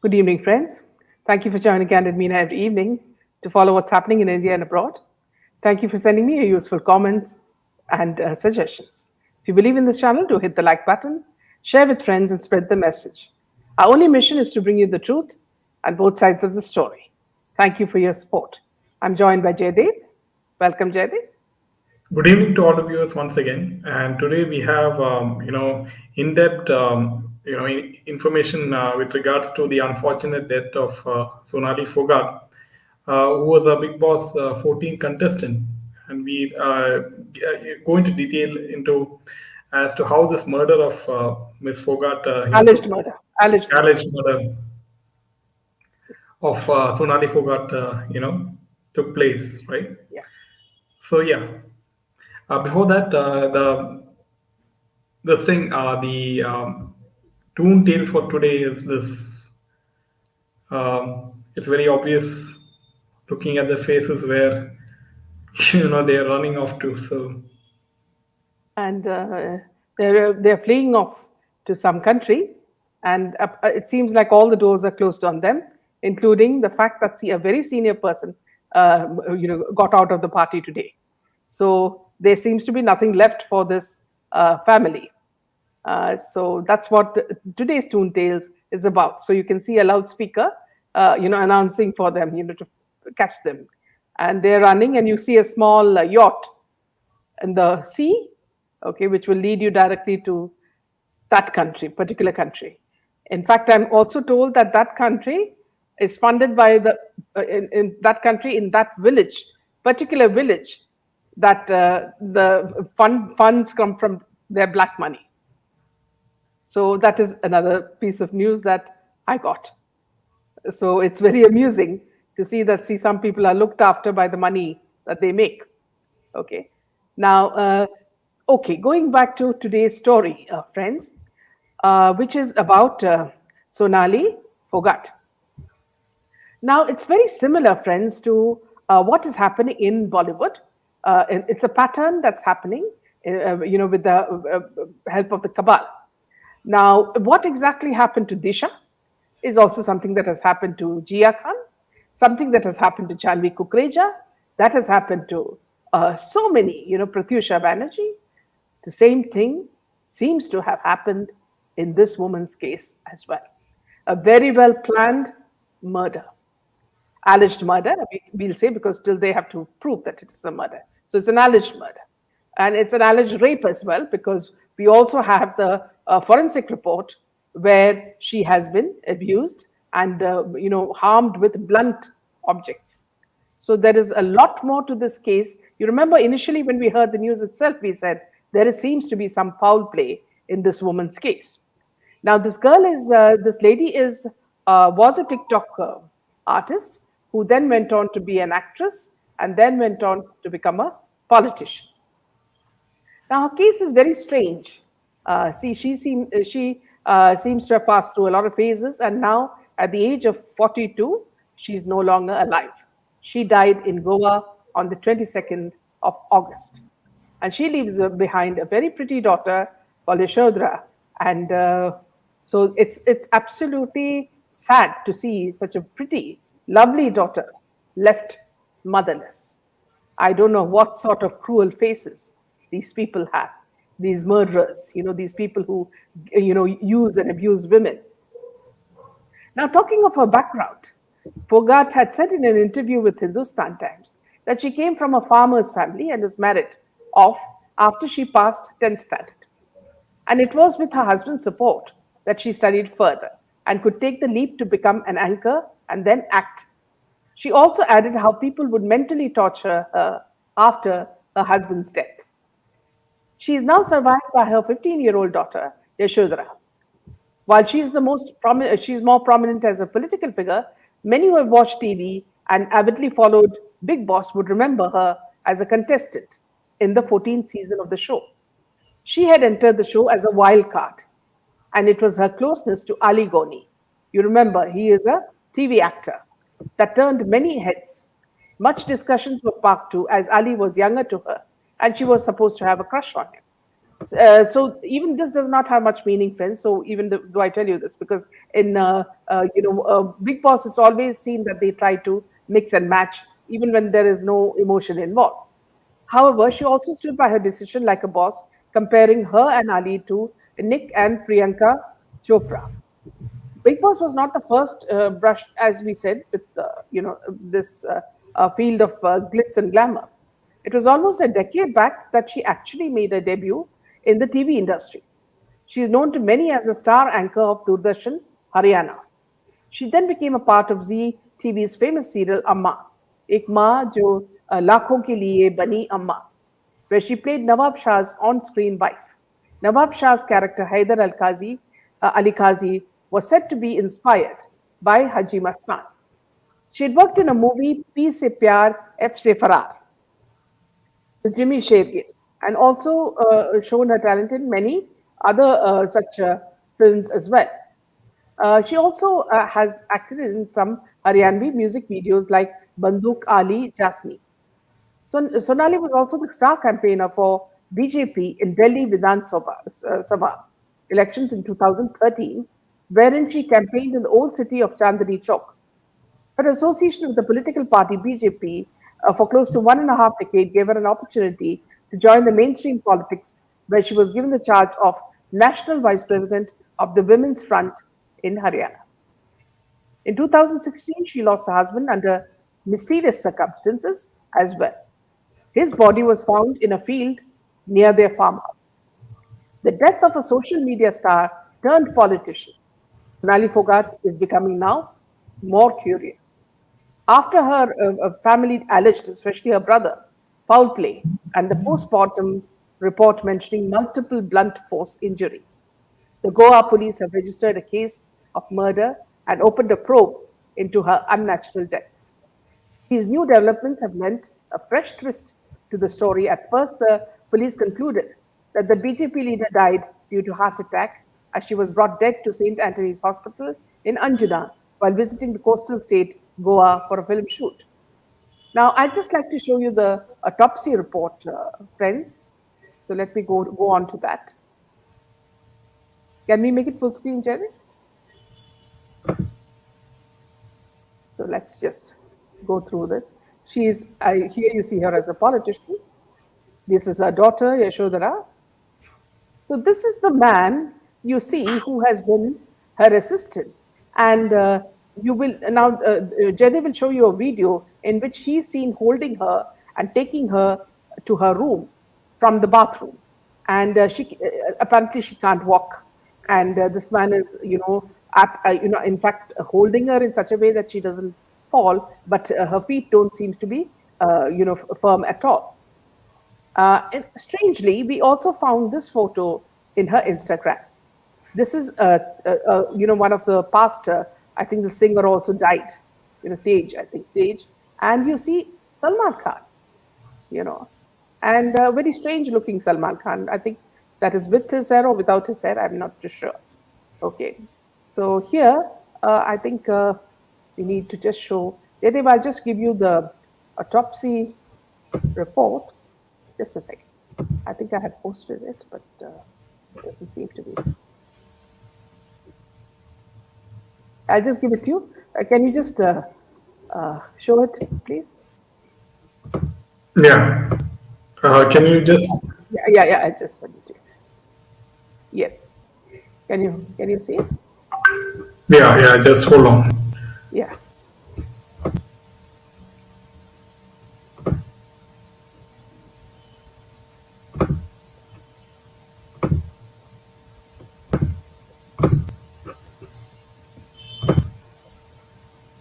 Good evening, friends. Thank you for joining Candid Meena every evening to follow what's happening in India and abroad. Thank you for sending me your useful comments and suggestions. If you believe in this channel, do hit the like button, share with friends, and spread the message. Our only mission is to bring you the truth and both sides of the story. Thank you for your support. I'm joined by Jaydev. Welcome, Jaydev. Good evening to all the viewers once again. And today we have, in-depth, information with regards to the unfortunate death of Sonali Phogat, who was a Big Boss 14 contestant. And we go into detail into as to how this murder of Miss Phogat, Alleged took murder. Alleged murder. alleged murder of Sonali Phogat, took place, right? Yeah. So yeah. Before that, the this thing, the Toon tale for today is this. It's very obvious looking at the faces where they're running off to. So And they're fleeing off to some country, and it seems like all the doors are closed on them, including the fact that a very senior person, got out of the party today. So there seems to be nothing left for this family. So that's what today's Toon Tales is about. So you can see a loudspeaker, announcing for them, to catch them, and they're running, and you see a small yacht in the sea, okay, which will lead you directly to that country, particular country. In fact, I'm also told that that country is funded by in that country, in that village, particular village, that the funds come from their black money. So that is another piece of news that I got. So it's very amusing to see some people are looked after by the money that they make. Okay. Now, going back to today's story, friends, which is about Sonali Phogat. Now, it's very similar, friends, to what is happening in Bollywood. It's a pattern that's happening, with the help of the cabal. Now, what exactly happened to Disha is also something that has happened to Jia Khan, something that has happened to Chanvi Kukreja, that has happened to so many, Pratyusha Banerjee. The same thing seems to have happened in this woman's case as well. A very well planned murder, alleged murder, we'll say, because still they have to prove that it's a murder. So it's an alleged murder. And it's an alleged rape as well, because we also have the forensic report where she has been abused and harmed with blunt objects. So there is a lot more to this case. You remember initially when we heard the news itself, we said seems to be some foul play in this woman's case. Now this lady was a TikTok artist who then went on to be an actress and then went on to become a politician. Now her case is very strange. She seems to have passed through a lot of phases, and now at the age of 42, she's no longer alive. She died in Goa on the 22nd of August. And she leaves behind a very pretty daughter called Yashodhara. And so it's absolutely sad to see such a pretty, lovely daughter left motherless. I don't know what sort of cruel faces these people have, these murderers, these people who, use and abuse women. Now, talking of her background, Phogat had said in an interview with Hindustan Times that she came from a farmer's family and was married off after she passed 10th standard. And it was with her husband's support that she studied further and could take the leap to become an anchor and then act. She also added how people would mentally torture her after her husband's death. She is now survived by her 15-year-old daughter, Yashodhara. While she's more prominent as a political figure, many who have watched TV and avidly followed Big Boss would remember her as a contestant in the 14th season of the show. She had entered the show as a wild card, and it was her closeness to Ali Goni. You remember, he is a TV actor that turned many heads. Much discussions were parked too, as Ali was younger to her, and she was supposed to have a crush on him. So even this does not have much meaning, friends. So even though I tell you this, because in Big Boss, it's always seen that they try to mix and match, even when there is no emotion involved. However, she also stood by her decision like a boss, comparing her and Ali to Nick and Priyanka Chopra. Big Boss was not the first brush, as we said, with this field of glitz and glamour. It was almost a decade back that she actually made her debut in the TV industry. She is known to many as a star anchor of Doordarshan, Haryana. She then became a part of Zee TV's famous serial Amma, एक माँ जो लाखों के लिए बनी अम्मा, where she played Nawab Shah's on-screen wife. Nawab Shah's character Haider Ali Kazi was said to be inspired by Haji Mastan. She had worked in a movie P Se Pyar F Se Farar with Jimmy Shergill, and also shown her talent in many other such films as well. She also has acted in some Haryanvi music videos like Banduk Ali Jatni. Sonali was also the star campaigner for BJP in Delhi Vidhan Sabha elections in 2013, wherein she campaigned in the old city of Chandni Chowk. Her association with the political party BJP for close to 1.5 decades gave her an opportunity to join the mainstream politics, where she was given the charge of National Vice President of the Women's Front in Haryana. In 2016, she lost her husband under mysterious circumstances as well. His body was found in a field near their farmhouse. The death of a social media star turned politician, Sonali Phogat, is becoming now more curious. After her family alleged, especially her brother, foul play and the post-mortem report mentioning multiple blunt force injuries, the Goa police have registered a case of murder and opened a probe into her unnatural death. These new developments have lent a fresh twist to the story. At first, the police concluded that the BJP leader died due to heart attack as she was brought dead to St. Anthony's Hospital in Anjuna while visiting the coastal state Goa for a film shoot. Now, I'd just like to show you the autopsy report, friends. So let me go on to that. Can we make it full screen, Jerry? So let's just go through this. Here you see her as a politician. This is her daughter, Yashodhara. So this is the man you see who has been her assistant. And you will now, Jaydev will show you a video in which he's seen holding her and taking her to her room from the bathroom. And apparently she can't walk. And this man is, in fact, holding her in such a way that she doesn't fall, but her feet don't seem to be, firm at all. And strangely, we also found this photo in her Instagram. This is, one of the past, I think the singer also died, Tej. And you see Salman Khan, and very strange looking Salman Khan. I think that is with his hair or without his hair, I'm not too sure. Okay, so here, I think we need to just show, Jaydev, I'll just give you the autopsy report. Just a second. I think I had posted it, but it doesn't seem to be. I'll just give it to you. Can you just show it, please? Yeah. Can you just? Yeah. I just sent it to you. Yes. Can you see it? Yeah. Just hold on. Yeah.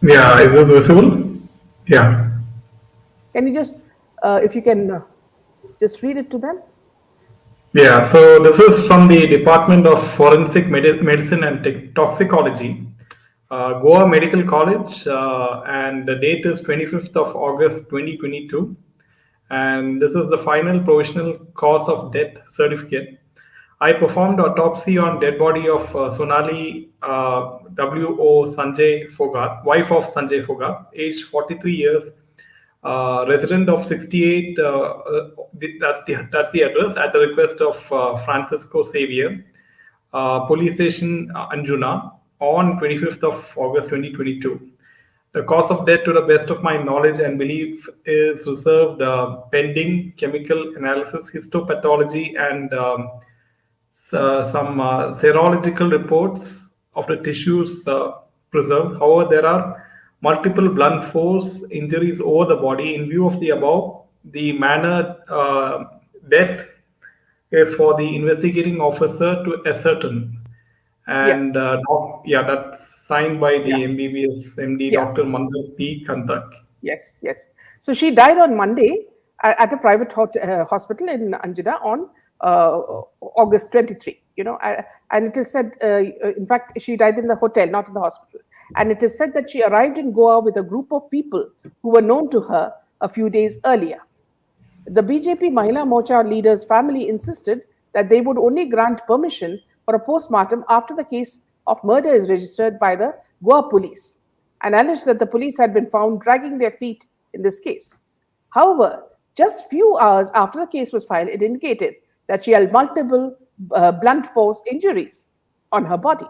Yeah, is this visible? Yeah. Can you just, if you can, just read it to them? Yeah, so this is from the Department of Forensic Medicine and Toxicology, Goa Medical College, and the date is 25th of August 2022. And this is the final provisional cause of death certificate. I performed autopsy on dead body of Sonali W.O. Sanjay Phogat, wife of Sanjay Phogat, aged 43 years, resident of 68. That's the address at the request of Francisco Xavier, police station Anjuna, on 25th of August 2022. The cause of death, to the best of my knowledge and belief, is reserved pending chemical analysis, histopathology, and some serological reports of the tissues preserved. However, there are multiple blunt force injuries over the body. In view of the above, the manner death is for the investigating officer to ascertain. Yeah, And yeah, that's signed by yeah, the MBBS MD yeah. Dr. Mandar P. Kantak. Yes, yes. So she died on Monday at a private hospital in Anjuna on August 23. And it is said, in fact, she died in the hotel, not in the hospital. And it is said that she arrived in Goa with a group of people who were known to her a few days earlier. The BJP Mahila Morcha leader's family insisted that they would only grant permission for a postmortem after the case of murder is registered by the Goa police, and alleged that the police had been found dragging their feet in this case. However, just few hours after the case was filed, it indicated that she had multiple blunt force injuries on her body.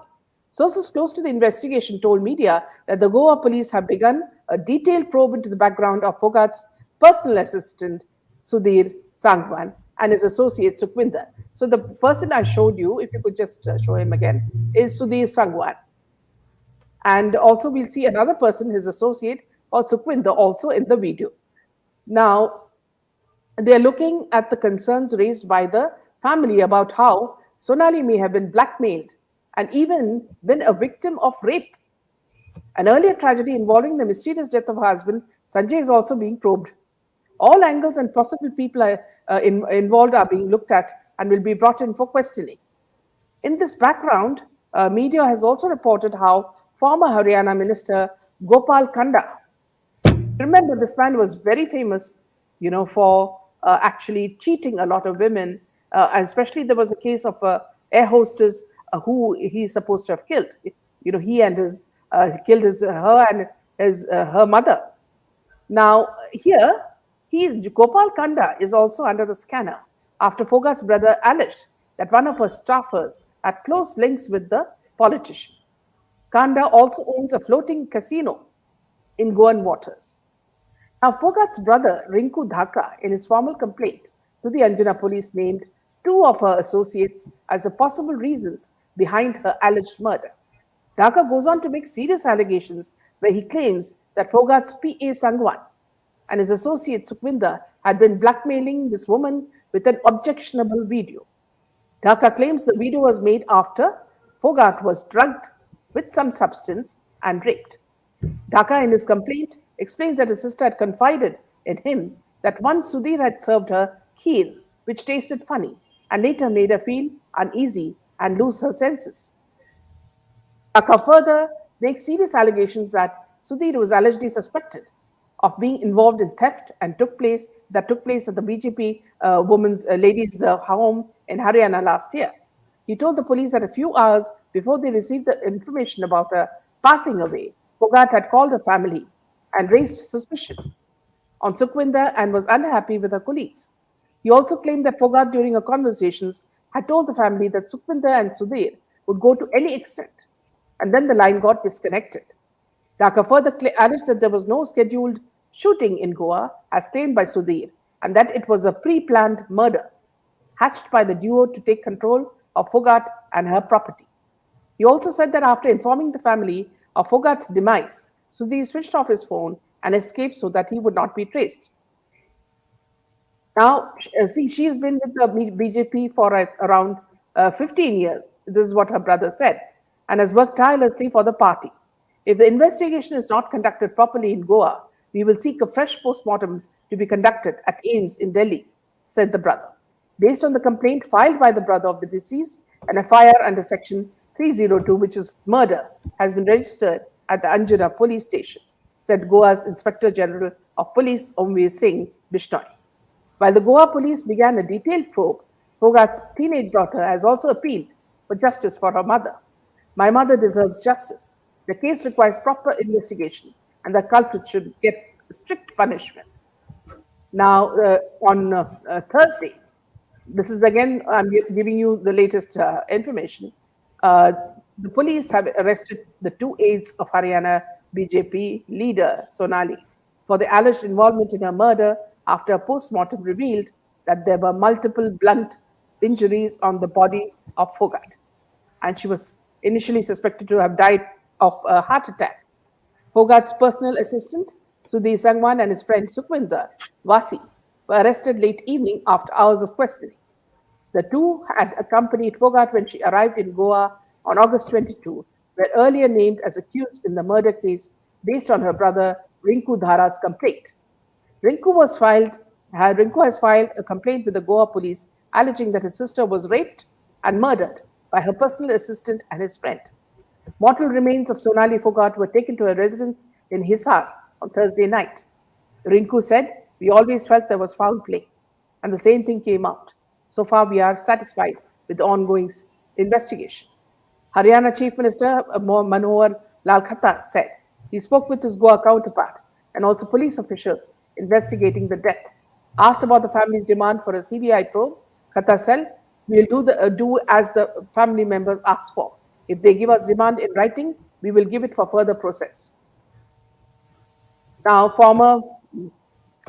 Sources close to the investigation told media that the Goa police have begun a detailed probe into the background of Phogat's personal assistant, Sudhir Sangwan, and his associate, Sukhwinder. So the person I showed you, if you could just show him again, is Sudhir Sangwan. And also we'll see another person, his associate, called Sukhwinder, also in the video. Now, they're looking at the concerns raised by the family about how Sonali may have been blackmailed and even been a victim of rape. An earlier tragedy involving the mysterious death of her husband, Sanjay, is also being probed. All angles and possible people involved are being looked at and will be brought in for questioning. In this background, media has also reported how former Haryana Minister Gopal Kanda, remember this man was very famous, for actually cheating a lot of women, and especially there was a case of a air hostess who he's supposed to have killed. He and his killed her and her mother. Now, here, Gopal Kanda is also under the scanner after Phogat's brother alleged that one of her staffers had close links with the politician. Kanda also owns a floating casino in Goan waters. Now, Phogat's brother, Rinku Dhaka, in his formal complaint to the Anjuna police, named two of her associates as the possible reasons behind her alleged murder. Dhaka goes on to make serious allegations where he claims that Phogat's PA Sangwan and his associate Sukhwinder had been blackmailing this woman with an objectionable video. Dhaka claims the video was made after Phogat was drugged with some substance and raped. Dhaka, in his complaint, explains that his sister had confided in him that once Sudhir had served her kheer, which tasted funny, and later made her feel uneasy and lose her senses. Dhaka further makes serious allegations that Sudhir was allegedly suspected of being involved in theft and took place at the BJP ladies' home in Haryana last year. He told the police that a few hours before they received the information about her passing away, Phogat had called her family and raised suspicion on Sukhwinder and was unhappy with her colleagues. He also claimed that Phogat, during her conversations, had told the family that Sukhwinder and Sudhir would go to any extent, and then the line got disconnected. Dhaka further alleged that there was no scheduled shooting in Goa, as claimed by Sudhir, and that it was a pre-planned murder hatched by the duo to take control of Phogat and her property. He also said that after informing the family of Phogat's demise, Sudhir switched off his phone and escaped so that he would not be traced. Now, she's been with the BJP for around 15 years. This is what her brother said, and has worked tirelessly for the party. If the investigation is not conducted properly in Goa, we will seek a fresh postmortem to be conducted at AIIMS in Delhi, said the brother. Based on the complaint filed by the brother of the deceased, an FIR under Section 302, which is murder, has been registered at the Anjuna police station, said Goa's Inspector General of Police Omveer Singh Bishnoi. While the Goa police began a detailed probe, Phogat's teenage daughter has also appealed for justice for her mother. My mother deserves justice. The case requires proper investigation, and the culprit should get strict punishment, Now, on Thursday, this is again, I'm giving you the latest information. Uh, the police have arrested the two aides of Haryana BJP leader Sonali for the alleged involvement in her murder after a post-mortem revealed that there were multiple blunt injuries on the body of Phogat. And she was initially suspected to have died of a heart attack. Phogat's personal assistant, Sudhi Sangwan, and his friend Sukhwinder Vasi were arrested late evening after hours of questioning. The two had accompanied Phogat when she arrived in Goa on August 22, were earlier named as accused in the murder case based on her brother Rinku Dhara's complaint. Rinku has filed a complaint with the Goa police alleging that his sister was raped and murdered by her personal assistant and his friend. Mortal remains of Sonali Phogat were taken to her residence in Hisar on Thursday night. Rinku said, "We always felt there was foul play, and the same thing came out. So far, we are satisfied with the ongoing investigation." Haryana Chief Minister Manohar Lal Khattar said he spoke with his Goa counterpart and also police officials investigating the death. Asked about the family's demand for a CBI probe, Khattar said, "We'll do as the family members ask for. If they give us demand in writing, we will give it for further process." Now, former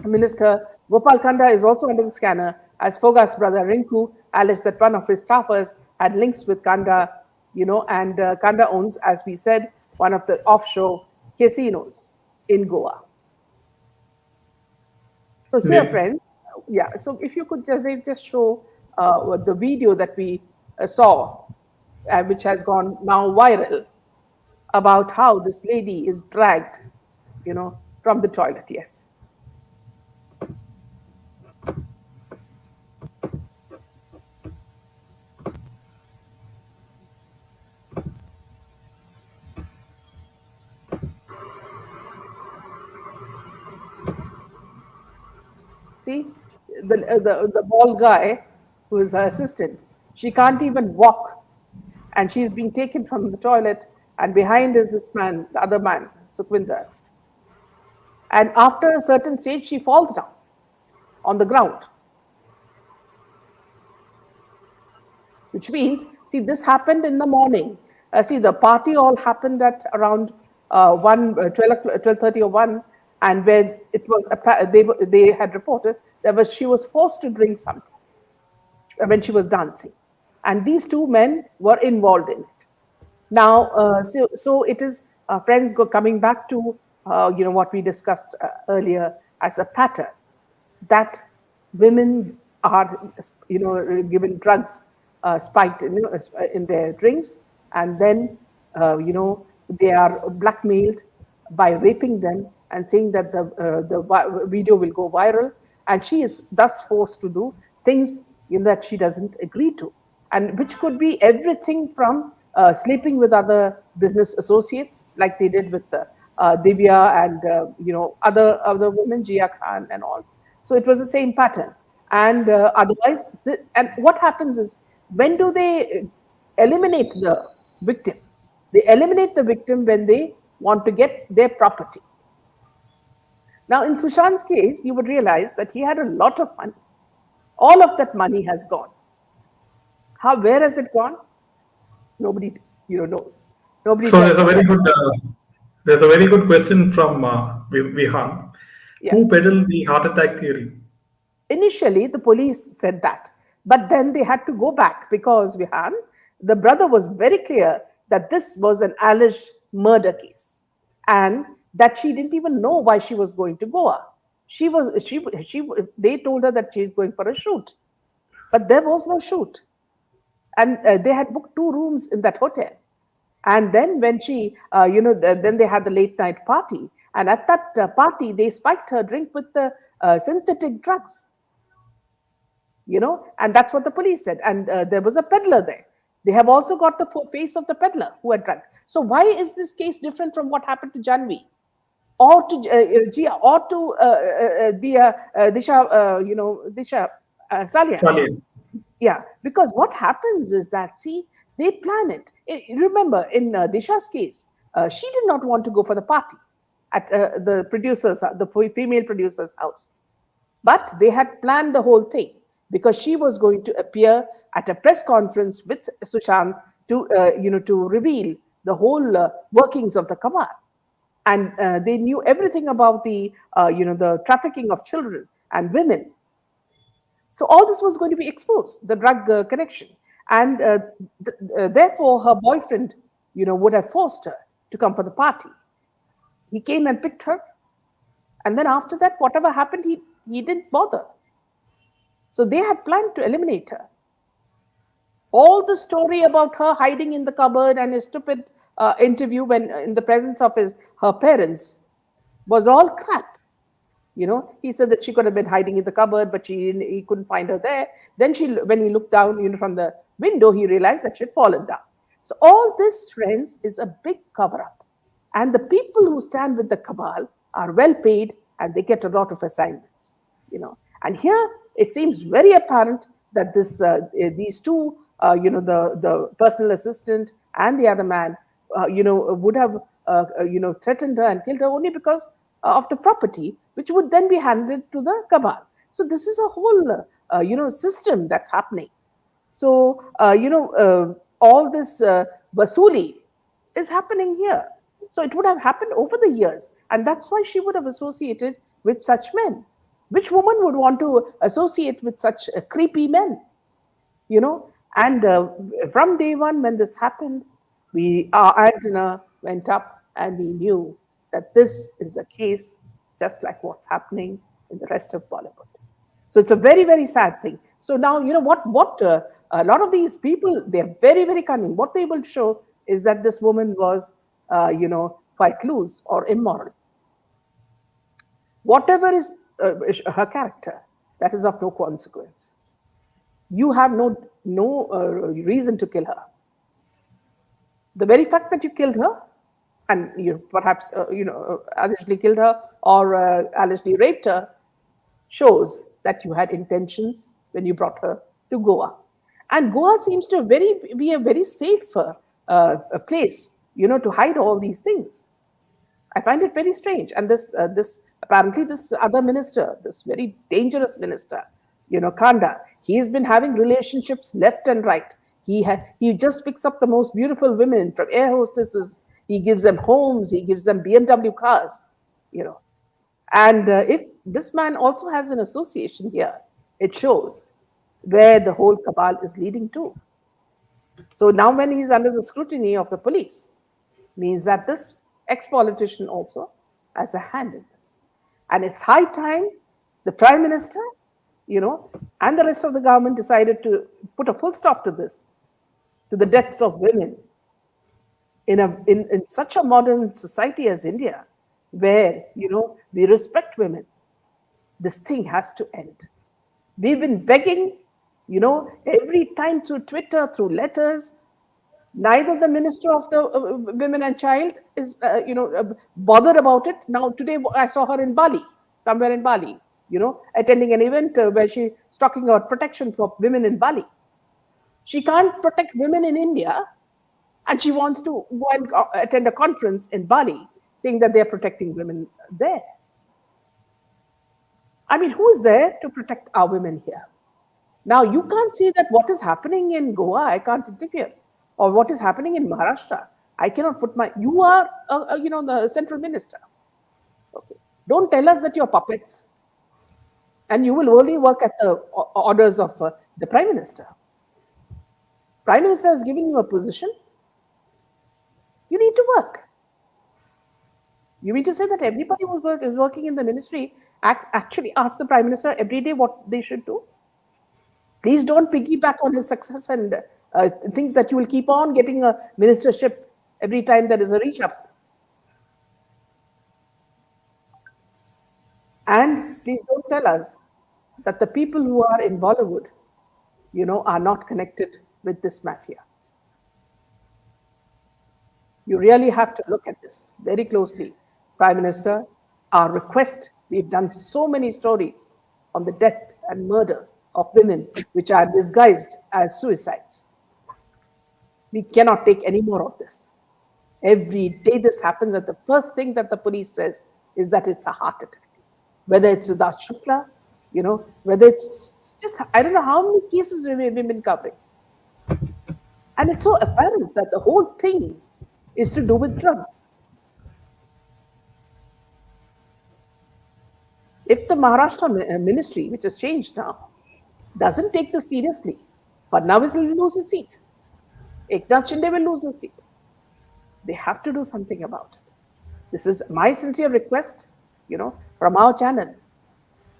Minister Gopal Kanda is also under the scanner as Phogat's brother Rinku alleged that one of his staffers had links with Kanda, and Kanda owns, as we said, one of the offshore casinos in Goa. So here, Yeah. friends, yeah, so if you could just show the video that we saw, which has gone now viral, about how this lady is dragged, from the toilet. Yes. See, the bald guy who is her assistant, she can't even walk, and she is being taken from the toilet, and behind is this man, the other man, Sukhwinder. And after a certain stage, she falls down on the ground, which means, see, this happened in the morning. See, the party all happened at around 12:30 or 1, and when it was, they had reported she was forced to drink something when she was dancing. And these two men were involved in it. Now, so it is, friends, coming back to what we discussed earlier as a pattern, that women are given drugs spiked in their drinks, and then they are blackmailed by raping them and saying that the video will go viral, and she is thus forced to do things that she doesn't agree to, and which could be everything from sleeping with other business associates, like they did with Divya and other women, Jia Khan and all. So it was the same pattern. And otherwise, and what happens is, when do they eliminate the victim? They eliminate the victim when they want to get their property. Now, in Sushant's case, you would realize that he had a lot of money. All of that money has gone. Where has it gone? Nobody, knows. Nobody So tells us. there's a very good question from Vihan. Yeah. Who peddled the heart attack theory? Initially, the police said that, but then they had to go back because Vihan, the brother, was very clear that this was an alleged murder case, and that she didn't even know why she was going to Goa. They told her that she's going for a shoot, but there was no shoot, and they had booked 2 rooms in that hotel. And then when she, then they had the late night party, and at that party they spiked her drink with the synthetic drugs. And that's what the police said. And there was a peddler there. They have also got the face of the peddler who had drunk. So why is this case different from what happened to Janvi, or to Jia, or to Disha Saliyan? Salian. Yeah, because what happens is that, see, they plan it. Remember, in Disha's case, she did not want to go for the party at the female producer's house. But they had planned the whole thing because she was going to appear at a press conference with Sushant to, to reveal the whole workings of the cabal. And they knew everything about the trafficking of children and women. So all this was going to be exposed, the drug connection, and therefore her boyfriend, would have forced her to come for the party. He came and picked her, and then after that, whatever happened, he didn't bother. So they had planned to eliminate her. All the story about her hiding in the cupboard and a stupid interview when in the presence of her parents was all crap. He said that she could have been hiding in the cupboard, but he couldn't find her there. Then when he looked down, from the window, he realized that she had fallen down. So all this, friends, is a big cover-up. And the people who stand with the cabal are well paid and they get a lot of assignments. And here it seems very apparent that these two, the personal assistant and the other man, would have, threatened her and killed her only because of the property, which would then be handed to the cabal. So this is a whole, system that's happening. So, all this basuli is happening here. So it would have happened over the years. And that's why she would have associated with such men. Which woman would want to associate with such creepy men? And from day one, when this happened, our antenna went up and we knew that this is a case just like what's happening in the rest of Bollywood. So it's a very, very sad thing. So now, what a lot of these people, they're very, very cunning. What they will show is that this woman was, quite loose or immoral. Whatever is her character, that is of no consequence. You have no reason to kill her. The very fact that you killed her, and you perhaps allegedly killed her or allegedly raped her, shows that you had intentions when you brought her to Goa. And Goa seems to be a very safe place, to hide all these things. I find it very strange. And this apparently this other minister, this very dangerous minister, Kanda, he has been having relationships left and right. He just picks up the most beautiful women, from air hostesses. He gives them homes. He gives them BMW cars. And if this man also has an association here, it shows where the whole cabal is leading to. So now, when he's under the scrutiny of the police, means that this ex-politician also has a hand in this. And it's high time the Prime Minister, and the rest of the government decided to put a full stop to this, to the deaths of women in such a modern society as India, where, we respect women. This thing has to end. We've been begging, every time through Twitter, through letters. Neither the Minister of the Women and Child is, bothered about it. Now, today I saw her in Bali, somewhere in Bali, attending an event where she's talking about protection for women in Bali. She can't protect women in India, and she wants to go and attend a conference in Bali, saying that they're protecting women there. I mean, who's there to protect our women here? Now, you can't say that what is happening in Goa, I can't interfere. Or what is happening in Maharashtra, I cannot put you are, the central minister. Okay. Don't tell us that you're puppets. And you will only work at the orders of the Prime Minister. Prime Minister has given you a position. You need to work. You mean to say that everybody who is working in the ministry actually asks the Prime Minister every day what they should do? Please don't piggyback on his success and think that you will keep on getting a ministership every time there is a reshuffle. And please don't tell us that the people who are in Bollywood, are not connected with this mafia. You really have to look at this very closely. Prime Minister, our request, we've done so many stories on the death and murder of women which are disguised as suicides. We cannot take any more of this. Every day this happens, and the first thing that the police says is that it's a heart attack. Whether it's Siddharth Shukla, whether it's just, I don't know how many cases we've been covering. And it's so apparent that the whole thing is to do with drugs. If the Maharashtra ministry, which has changed now, doesn't take this seriously, Fadnavis will lose his seat. Eknath Shinde will lose his seat. They have to do something about it. This is my sincere request, from our channel.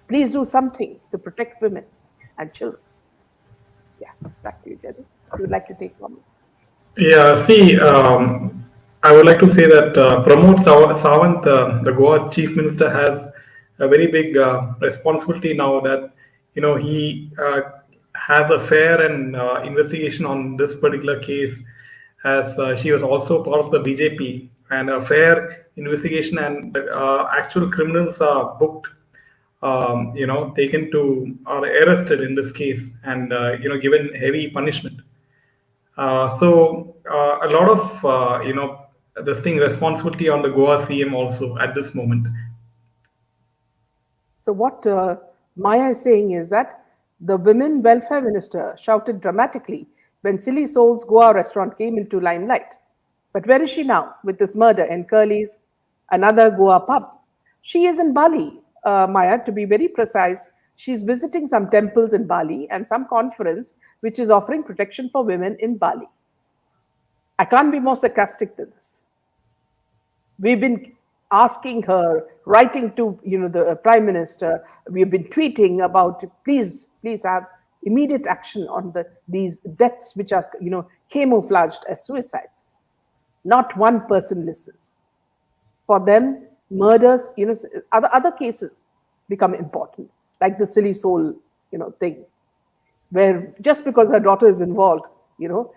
Please do something to protect women and children. Yeah, back to you, Jenny. You would like to take comments? Yeah, see, I would like to say that Pramod Sawant, the Goa chief minister, has a very big responsibility now that he has a fair and investigation on this particular case, as she was also part of the BJP, and a fair investigation and actual criminals are booked, taken to or arrested in this case, and given heavy punishment. So a lot of this thing responsibility on the Goa CM also at this moment. So what Maya is saying is that the women welfare minister shouted dramatically when Silly Soul's Goa restaurant came into limelight. But where is she now with this murder in Curly's, another Goa pub? She is in Bali, Maya, to be very precise. She's visiting some temples in Bali and some conference which is offering protection for women in Bali. I can't be more sarcastic than this. We've been asking her, writing to the Prime Minister. We've been tweeting about please have immediate action on these deaths which are camouflaged as suicides. Not one person listens. For them, murders, other cases become important, like the Silly Soul thing, where just because her daughter is involved,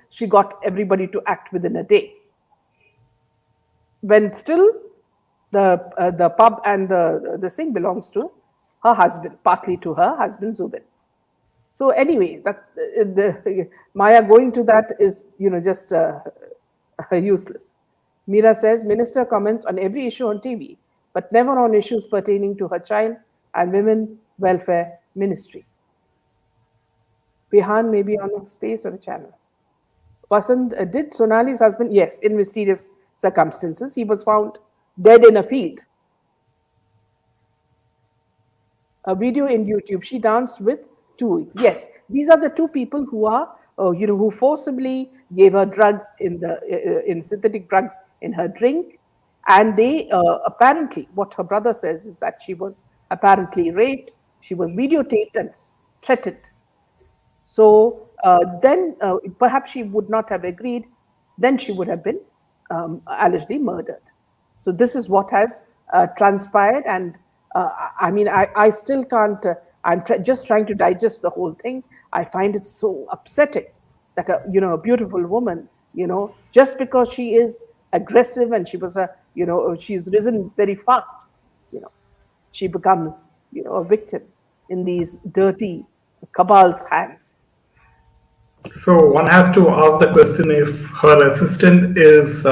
she got everybody to act within a day. When still the pub and the thing belongs to her husband, partly to her husband Zubin. So anyway, that Maya going to that is just useless. Meera says minister comments on every issue on TV, but never on issues pertaining to her child and women welfare ministry. Bihan may be on a space or a channel. Vasant, did Sonali's husband? Yes, in mysterious circumstances. He was found dead in a field. A video in YouTube. She danced with two. Yes, these are the two people who are, who forcibly gave her drugs in synthetic drugs in her drink, and they apparently, what her brother says is that she was apparently raped. She was videotaped and threatened. So then perhaps she would not have agreed. Then she would have been allegedly murdered. So this is what has transpired. And I mean, I still can't, I'm just trying to digest the whole thing. I find it so upsetting that a beautiful woman, just because she is aggressive and she was she's risen very fast, she becomes, a victim in these dirty cabal's hands. So one has to ask the question if her assistant is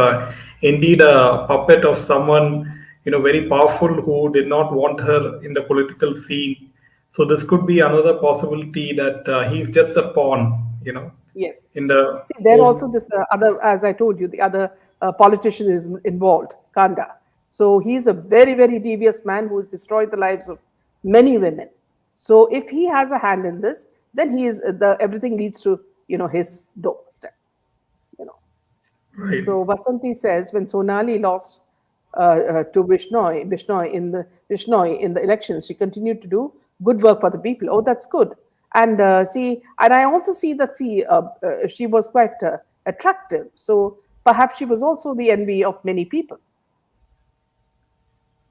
indeed a puppet of someone very powerful who did not want her in the political scene. So this could be another possibility that he's just a pawn, Yes. in the See, there whole. also this other, as I told you, the other politician is involved, Kanda. So he's a very, very devious man who has destroyed the lives of many women. So if he has a hand in this, then he is everything leads to his doorstep. Right. So Vasanti says when Sonali lost to Bishnoi in the elections, she continued to do good work for the people. Oh, that's good. And and I also see that she was quite attractive. So perhaps she was also the envy of many people.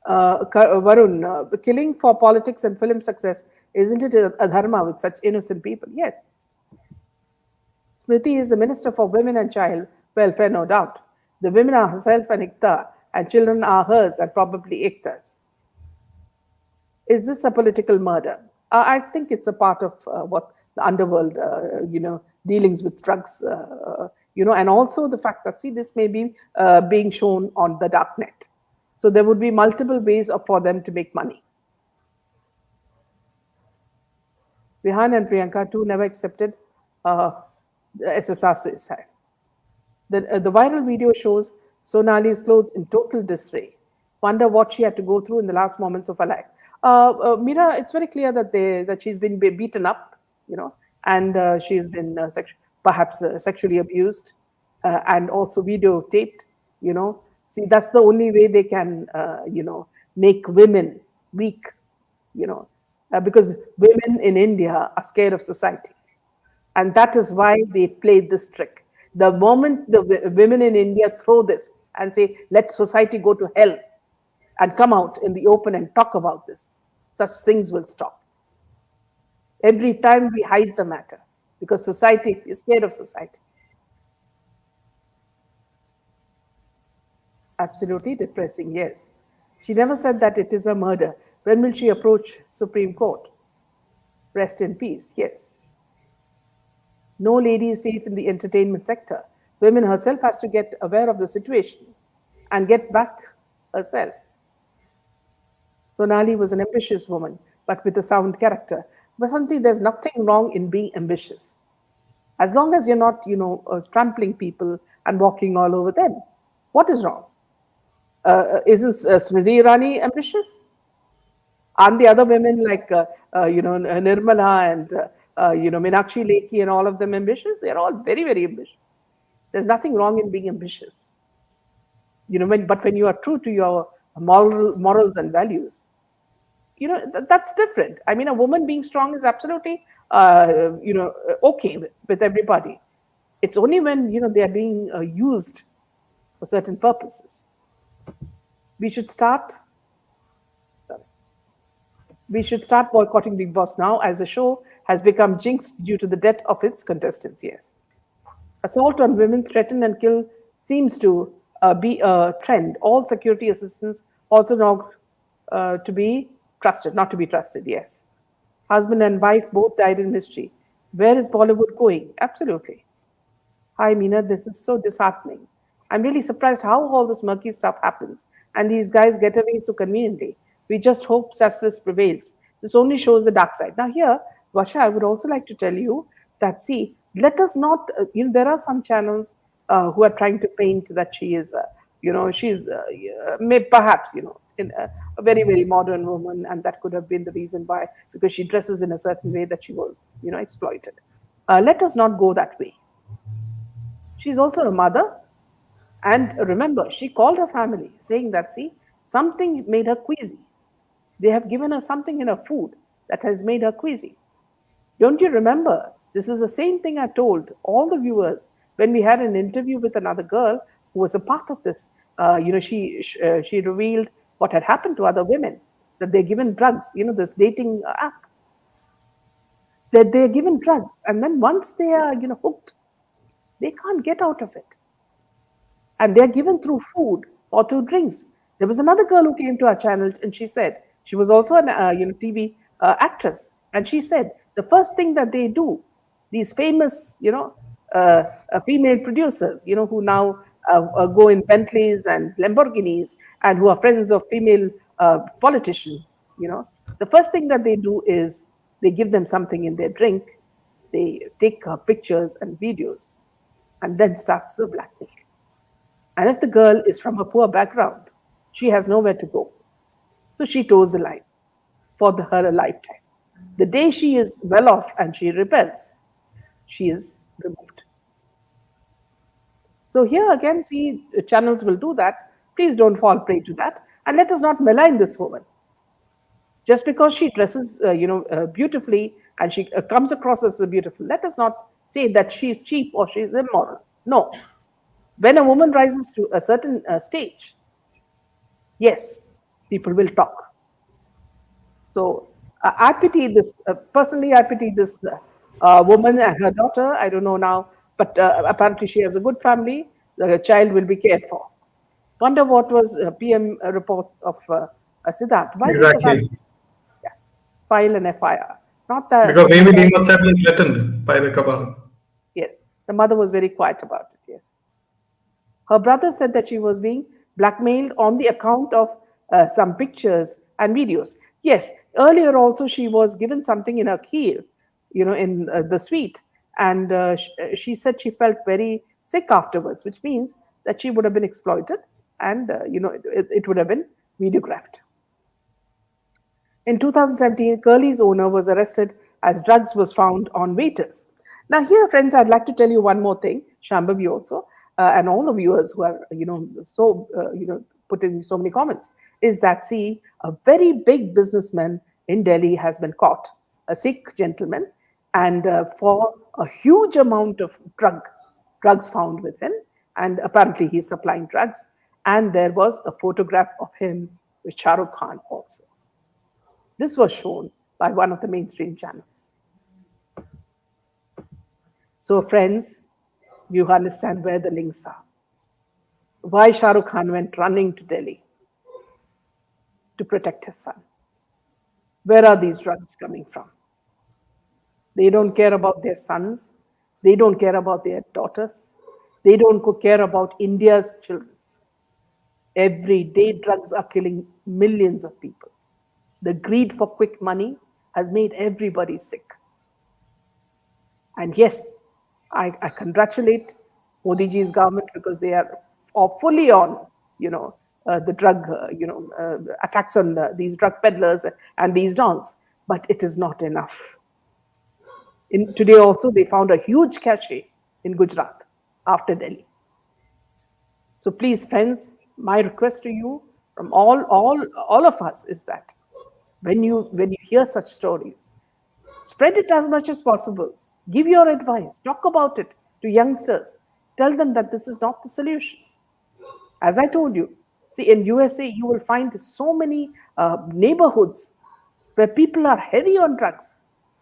Varun, killing for politics and film success, isn't it a dharma with such innocent people? Yes. Smriti is the Minister for Women and Child Welfare, no doubt. The women are herself and Ekta, and children are hers and probably Ekta's. Is this a political murder? I think it's a part of what the underworld, dealings with drugs, and also the fact that, this may be being shown on the dark net. So there would be multiple ways for them to make money. Vihan and Priyanka too never accepted uh, the SSR suicide. The viral video shows Sonali's clothes in total disarray. Wonder what she had to go through in the last moments of her life. Mira, it's very clear that she's been beaten up, and she's been perhaps sexually abused, and also videotaped. See, that's the only way they can, make women weak. Because women in India are scared of society. And that is why they played this trick. The moment the women in India throw this and say, let society go to hell and come out in the open and talk about this, such things will stop. Every time we hide the matter because society is scared of society. Absolutely depressing, yes. She never said that it is a murder. When will she approach Supreme Court? Rest in peace, yes. No lady is safe in the entertainment sector. Women herself has to get aware of the situation and get back herself. Sonali was an ambitious woman, but with a sound character. But something, there's nothing wrong in being ambitious. As long as you're not, trampling people and walking all over them. What is wrong? Isn't Smriti Irani ambitious? Aren't the other women like, Nirmala and, Meenakshi Lekhi and all of them ambitious? They're all very, very ambitious. There's nothing wrong in being ambitious. But when you are true to your morals and values, that's different. I mean, a woman being strong is absolutely, okay with everybody. It's only when, they are being used for certain purposes. We should start boycotting Big Boss now, as the show has become jinxed due to the death of its contestants. Yes. Assault on women, threaten and kill seems to be a trend. All security assistants also now to be trusted, not to be trusted, yes. Husband and wife both died in mystery. Where is Bollywood going? Absolutely. Hi, Meena, this is so disheartening. I'm really surprised how all this murky stuff happens and these guys get away so conveniently. We just hope success prevails. This only shows the dark side. Now, here, Vasha, I would also like to tell you that, see, let us not, there are some channels who are trying to paint that she is, she's perhaps, in a very, very modern woman, and that could have been the reason why, because she dresses in a certain way that she was, exploited. Let us not go that way. She's also a mother. And remember, she called her family saying that, see, something made her queasy. They have given her something in her food that has made her queasy. Don't you remember? This is the same thing I told all the viewers when we had an interview with another girl who was a part of this. She revealed what had happened to other women, that they're given drugs, this dating app. That they're given drugs. And then once they are, hooked, they can't get out of it. And they're given through food or through drinks. There was another girl who came to our channel and she said, she was also an TV actress, and she said the first thing that they do, these famous female producers, who now go in Bentleys and Lamborghinis and who are friends of female politicians, the first thing that they do is they give them something in their drink, they take pictures and videos, and then starts the blackmail. And if the girl is from a poor background, she has nowhere to go. So she toes the line for her lifetime. The day she is well off and she rebels, she is removed. So here again, see, channels will do that. Please don't fall prey to that. And let us not malign this woman. Just because she dresses, beautifully and she comes across as beautiful, let us not say that she is cheap or she is immoral. No. When a woman rises to a certain stage, yes, people will talk. So I pity this, personally, I pity this woman and her daughter. I don't know now, but apparently she has a good family. The child will be cared for. Wonder what was PM reports of Siddharth. Why did the family file an FIR? Not that. Because maybe they must have been threatened by the cabal. Yes, the mother was very quiet about it, yes. Her brother said that she was being blackmailed on the account of some pictures and videos. Yes, earlier also she was given something in her keel in the suite. And she said she felt very sick afterwards, which means that she would have been exploited, and it would have been videographed. In 2017, Curly's owner was arrested as drugs was found on waiters. Now, here, friends, I'd like to tell you one more thing, Shambhavi also, and all the viewers who are, put in so many comments, is that, see, a very big businessman in Delhi has been caught, a Sikh gentleman, and for a huge amount of drugs found with him, and apparently he's supplying drugs. And there was a photograph of him with Shah Rukh Khan also. This was shown by one of the mainstream channels. So, friends, you understand where the links are. Why Shah Rukh Khan went running to Delhi to protect his son. Where are these drugs coming from? They don't care about their sons. They don't care about their daughters. They don't care about India's children. Every day, drugs are killing millions of people. The greed for quick money has made everybody sick. And yes, I congratulate Modi ji's government because they are fully on, the drug, attacks on these drug peddlers and these dons. But it is not enough. Today also, they found a huge cache in Gujarat after Delhi. So please, friends, my request to you from all of us is that when you hear such stories, spread it as much as possible. Give your advice. Talk about it to youngsters. Tell them that this is not the solution. As I told you, see, in USA, you will find so many neighborhoods where people are heavy on drugs,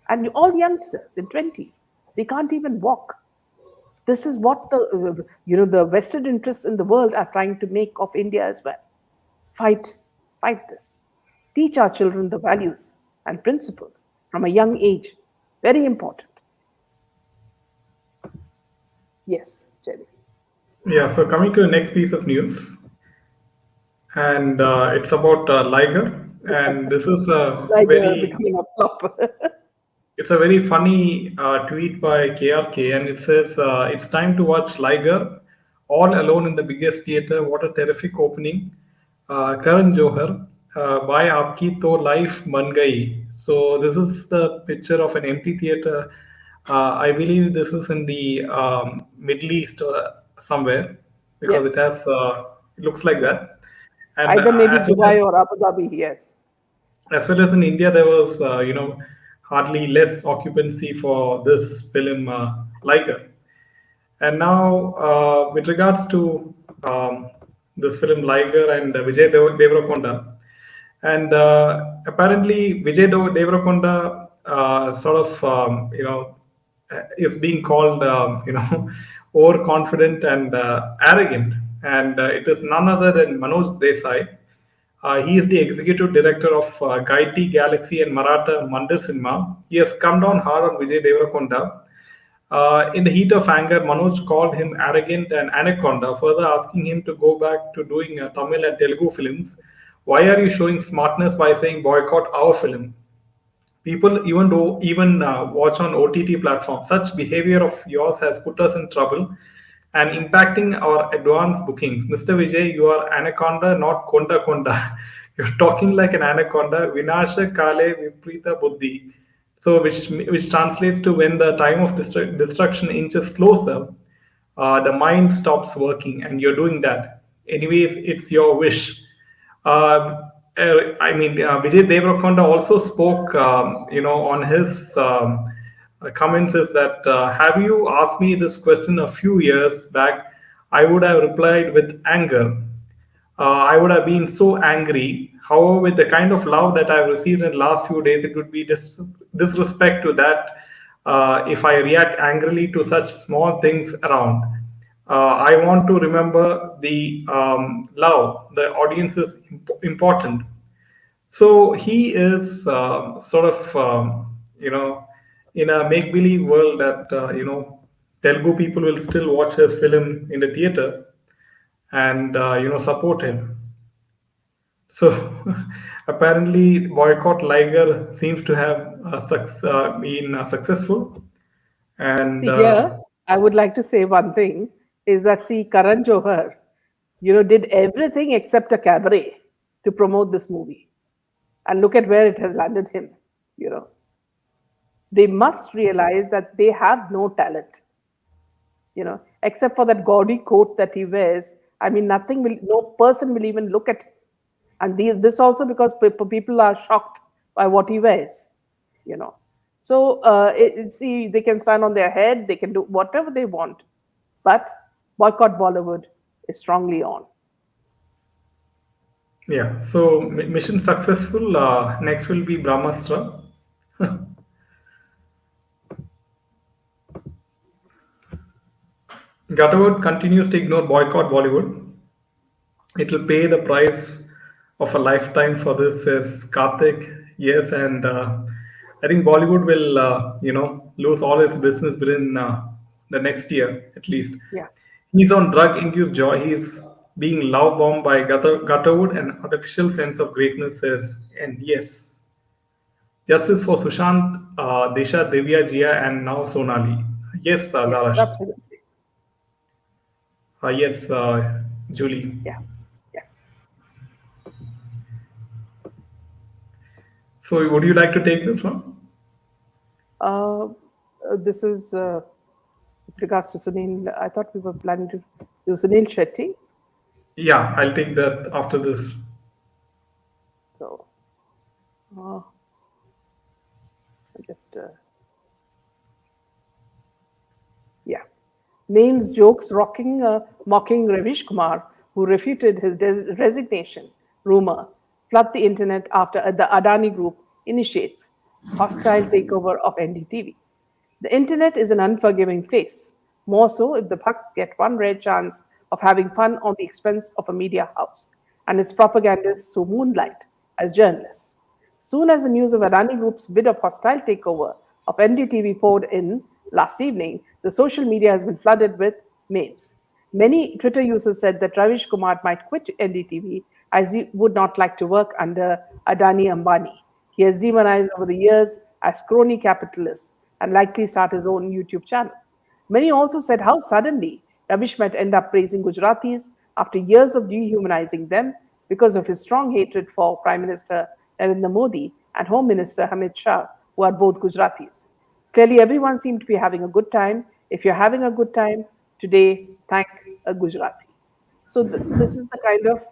and all youngsters in 20s. They can't even walk. This is what the vested interests in the world are trying to make of India as well. Fight this. Teach our children the values and principles from a young age. Very important. Yes, Jerry. Yeah, so coming to the next piece of news, and it's about Liger, and this is a Like very becoming a flop. it's a very funny tweet by KRK, and it says it's time to watch Liger all alone in the biggest theater. What a terrific opening! Karan Johar, by Aapki To Life Man Gayi. So this is the picture of an empty theater. I believe this is in the Middle East somewhere because Yes. it has it looks like that. And Either maybe as well as Dubai or Abu Dhabi, yes. in India, there was hardly less occupancy for this film Liger. And now, with regards to this film Liger and Vijay Deverakonda, and apparently Vijay Deverakonda sort of is being called overconfident and arrogant, and it is none other than Manoj Desai. He is the executive director of Gaiety Galaxy and Maratha Mandir Cinema. He has come down hard on Vijay Deverakonda. In the heat of anger, Manoj called him arrogant and anaconda, further asking him to go back to doing Tamil and Telugu films. Why are you showing smartness by saying boycott our film? People even watch on OTT platforms. Such behavior of yours has put us in trouble and impacting our advance bookings. Mr. Vijay, you are anaconda, not konda konda. You're talking like an anaconda. Vinasha kale viprita buddhi. So, which translates to when the time of destruction inches closer, the mind stops working, and you're doing that. Anyways, it's your wish. Vijay Deverakonda also spoke, on his comments is that have you asked me this question a few years back, I would have replied with anger. I would have been so angry. However, with the kind of love that I've received in the last few days, it would be disrespect to that if I react angrily to such small things around. I want to remember the love. The audience is important. So he is sort of, in a make believe world that, Telugu people will still watch his film in the theater and, support him. So apparently, Boycott Liger seems to have been successful, and See here, I would like to say one thing is that see Karan Johar, did everything except a cabaret to promote this movie, and look at where it has landed him. You know, they must realize that they have no talent. Except for that gaudy coat that he wears. I mean, no person will even look at him. And this also because people are shocked by what he wears, you know. So, see, they can stand on their head, they can do whatever they want, but Boycott Bollywood is strongly on. yeah, so mission successful. Next will be Brahmastra. Gatterwood continues to ignore boycott Bollywood. It will pay the price of a lifetime for this, says Karthik. Yes, and I think Bollywood will, lose all its business within the next year at least. Yeah. He's on drug-induced joy. He's being love bombed by Gutterwood, and artificial sense of greatness says, and yes, justice for Sushant, Disha, Divya, Jia, and now Sonali. Yes, Yes, Darash. absolutely. Yes, Julie. Yeah. Yeah. So, would you like to take this one? This is with regards to Sunil. I thought we were planning to do Sunil Shetty. Yeah, I'll take that after this. So, uh, just yeah. Memes, jokes, mocking Ravish Kumar, who refuted his resignation rumor, flood the internet after the Adani Group initiates hostile takeover of NDTV. The internet is an unforgiving place, more so if the Bhaks get one rare chance of having fun on the expense of a media house and its propagandists who moonlight as journalists. Soon as the news of Adani Group's bid of hostile takeover of NDTV poured in last evening, the social media has been flooded with memes. Many Twitter users said that Ravish Kumar might quit NDTV as he would not like to work under Adani Ambani. He has demonized over the years as crony capitalist and likely start his own YouTube channel. Many also said how suddenly Ravish might end up praising Gujaratis after years of dehumanizing them because of his strong hatred for Prime Minister Narendra Modi and Home Minister Hamid Shah, who are both Gujaratis. Clearly, everyone seemed to be having a good time. If you're having a good time today, thank a Gujarati. So this is the kind of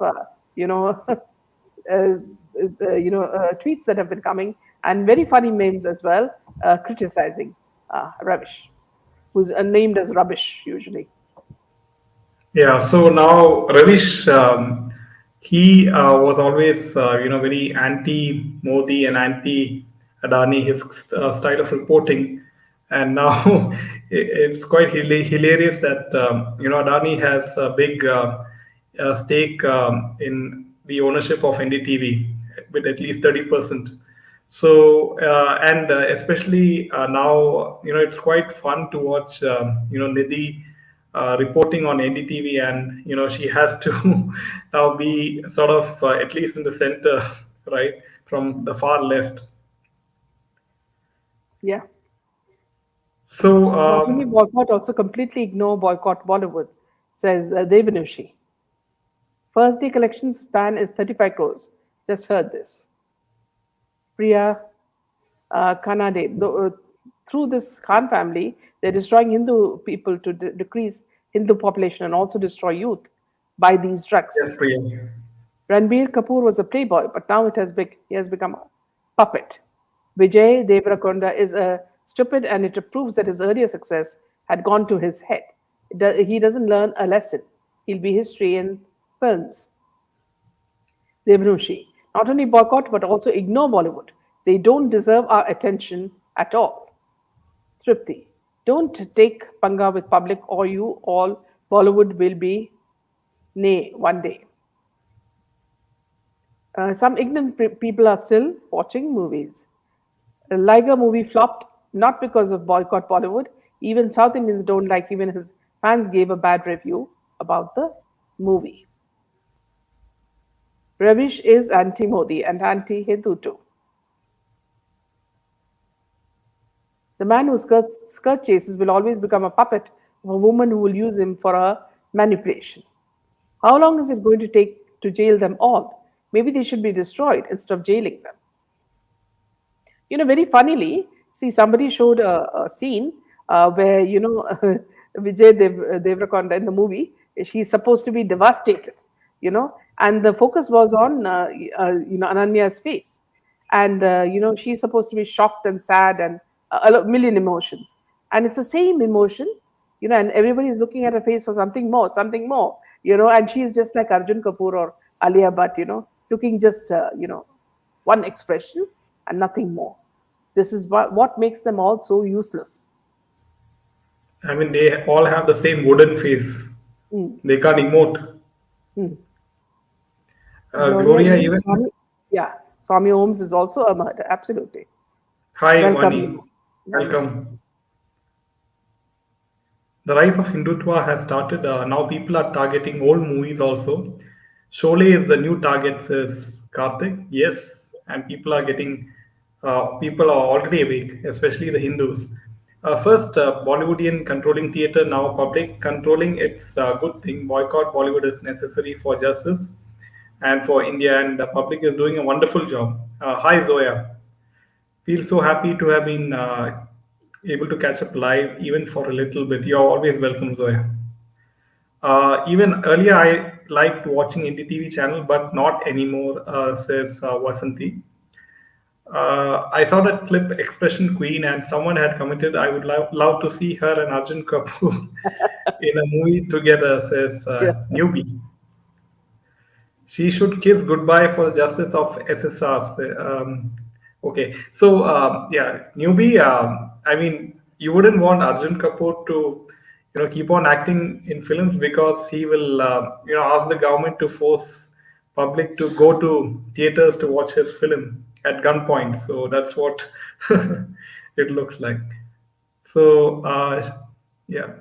tweets that have been coming, and very funny memes as well, criticizing Ravish, who's named as rubbish usually. Yeah, so now Ravish, he was always, very anti-Modi and anti-Adani, his style of reporting. And now it's quite hilarious that, Adani has a big stake in the ownership of NDTV with at least 30%. So, and especially now, it's quite fun to watch, Nidhi reporting on NDTV, and she has to now be sort of at least in the center, right, from the far left. Yeah. So Not only boycott, also completely ignore boycott Bollywood, says Devanushi. First day collections span is 35 crores. Just heard this. Priya Kanade. Through this Khan family, they're destroying Hindu people to decrease Hindu population and also destroy youth by these drugs. yes, Priya. Ranbir Kapoor was a playboy, but now he has become a puppet. Vijay Deverakonda is a stupid, and it proves that his earlier success had gone to his head. He doesn't learn a lesson. He'll be history in films. Devnushi. Not only boycott but also ignore Bollywood. They don't deserve our attention at all. Tripti. Don't take panga with public or you all Bollywood will be nay one day. Some ignorant people are still watching movies. The Liger movie flopped not because of boycott Bollywood. Even South Indians don't like. Even his fans gave a bad review about the movie. Ravish is anti-Modi and anti-Hindu too. The man who skirt chases will always become a puppet of a woman who will use him for her manipulation. How long is it going to take to jail them all? Maybe they should be destroyed instead of jailing them. Very funnily, see, somebody showed a scene where, Vijay Devrakonda in the movie, she's supposed to be devastated, and the focus was on, Ananya's face. And, she's supposed to be shocked and sad and a million emotions. And it's the same emotion, and everybody's looking at her face for something more, and she's just like Arjun Kapoor or Alia Bhatt, looking just, one expression and nothing more. This is what makes them all so useless. I mean, they all have the same wooden face. Mm. They can't emote. Mm. Gloria, Gloria, even even. Swami, yeah, Swami Holmes is also a murder. Absolutely. Hi, Welcome. Vani. Welcome. The rise of Hindutva has started. Now people are targeting old movies also. Sholay is the new target, says Karthik. Yes, and people are already awake, especially the Hindus. First, Bollywoodian controlling theatre, now public controlling. It's a good thing. Boycott Bollywood is necessary for justice and for India, and the public is doing a wonderful job. Hi, Zoya. Feel so happy to have been able to catch up live even for a little bit. You're always welcome, Zoya. Even earlier, I liked watching NDTV channel, but not anymore, says Vasanti. I saw that clip, Expression Queen, and someone had commented, I would love to see her and Arjun Kapoor in a movie together, says Yeah. Newbie. She should kiss goodbye for the justice of SSR. Okay, so yeah, Newbie. I mean, you wouldn't want Arjun Kapoor to, keep on acting in films because he will, ask the government to force public to go to theaters to watch his film at gunpoint. So that's what it looks like. So yeah.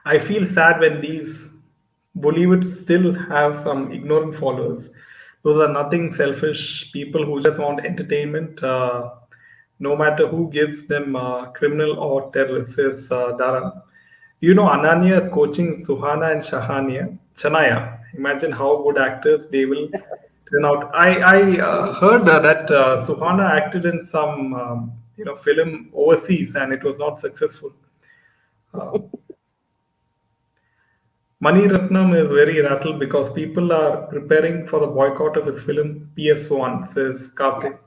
I feel sad when these Bollywood still have some ignorant followers. Those are nothing selfish people who just want entertainment, no matter who gives them criminal or terrorist, says Dara. Ananya is coaching Suhana and Chanaya. Imagine how good actors they will turn out. I heard that Suhana acted in some film overseas and it was not successful. Uh, Mani Ratnam is very rattled because people are preparing for the boycott of his film PS1, says Yeah. Karthik.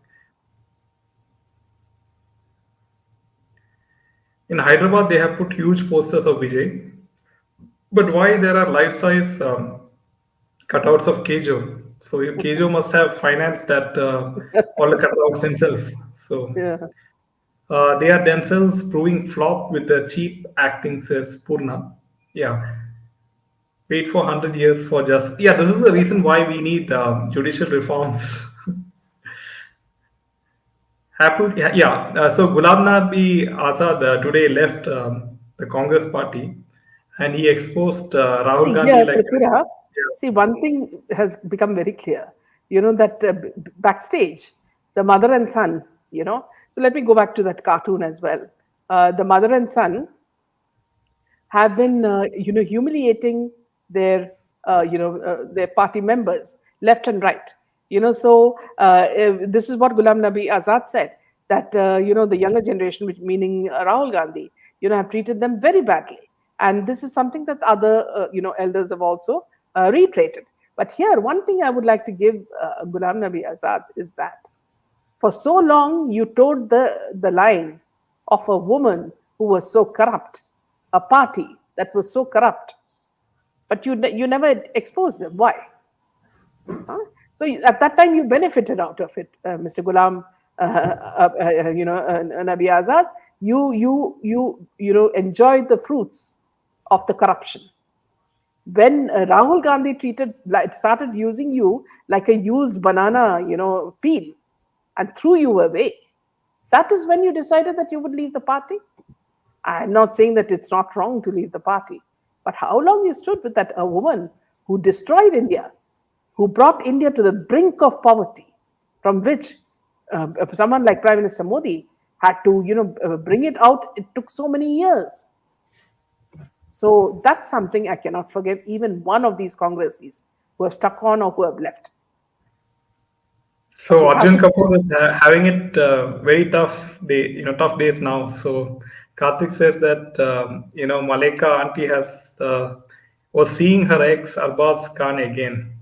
In Hyderabad, they have put huge posters of Vijay. But why there are life-size cutouts of Kejo? So Kejo must have financed that all the cutouts himself. So Yeah. they are themselves proving flop with the cheap acting, says Purna. Yeah, wait for 100 years for just. Yeah, this is the reason why we need judicial reforms. Happy, yeah. So Ghulam Nabi Azad today left the Congress party, and he exposed Rahul See, Gandhi here, like. Prithviraj, Yeah. see, one thing has become very clear, that backstage, the mother and son, so let me go back to that cartoon as well. The mother and son have been, humiliating their party members left and right. This is what Ghulam Nabi Azad said, that, the younger generation, which meaning Rahul Gandhi, have treated them very badly. And this is something that other, elders have also reiterated. But here, one thing I would like to give Ghulam Nabi Azad is that for so long, you towed the line of a woman who was so corrupt, a party that was so corrupt, but you never exposed them. Why? Huh? So at that time, you benefited out of it, Mr. Ghulam, Nabi Azad. You enjoyed the fruits of the corruption. When Rahul Gandhi started using you like a used banana, peel, and threw you away, that is when you decided that you would leave the party. I'm not saying that it's not wrong to leave the party, but how long you stood with that a woman who destroyed India, who brought India to the brink of poverty, from which someone like Prime Minister Modi had to, bring it out. It took so many years. So that's something I cannot forgive even one of these congressies who have stuck on or who have left. So Okay, Arjun Karthik says, Kapoor is having it very tough days now. So Karthik says that Malika auntie has was seeing her ex Arbaz Khan again.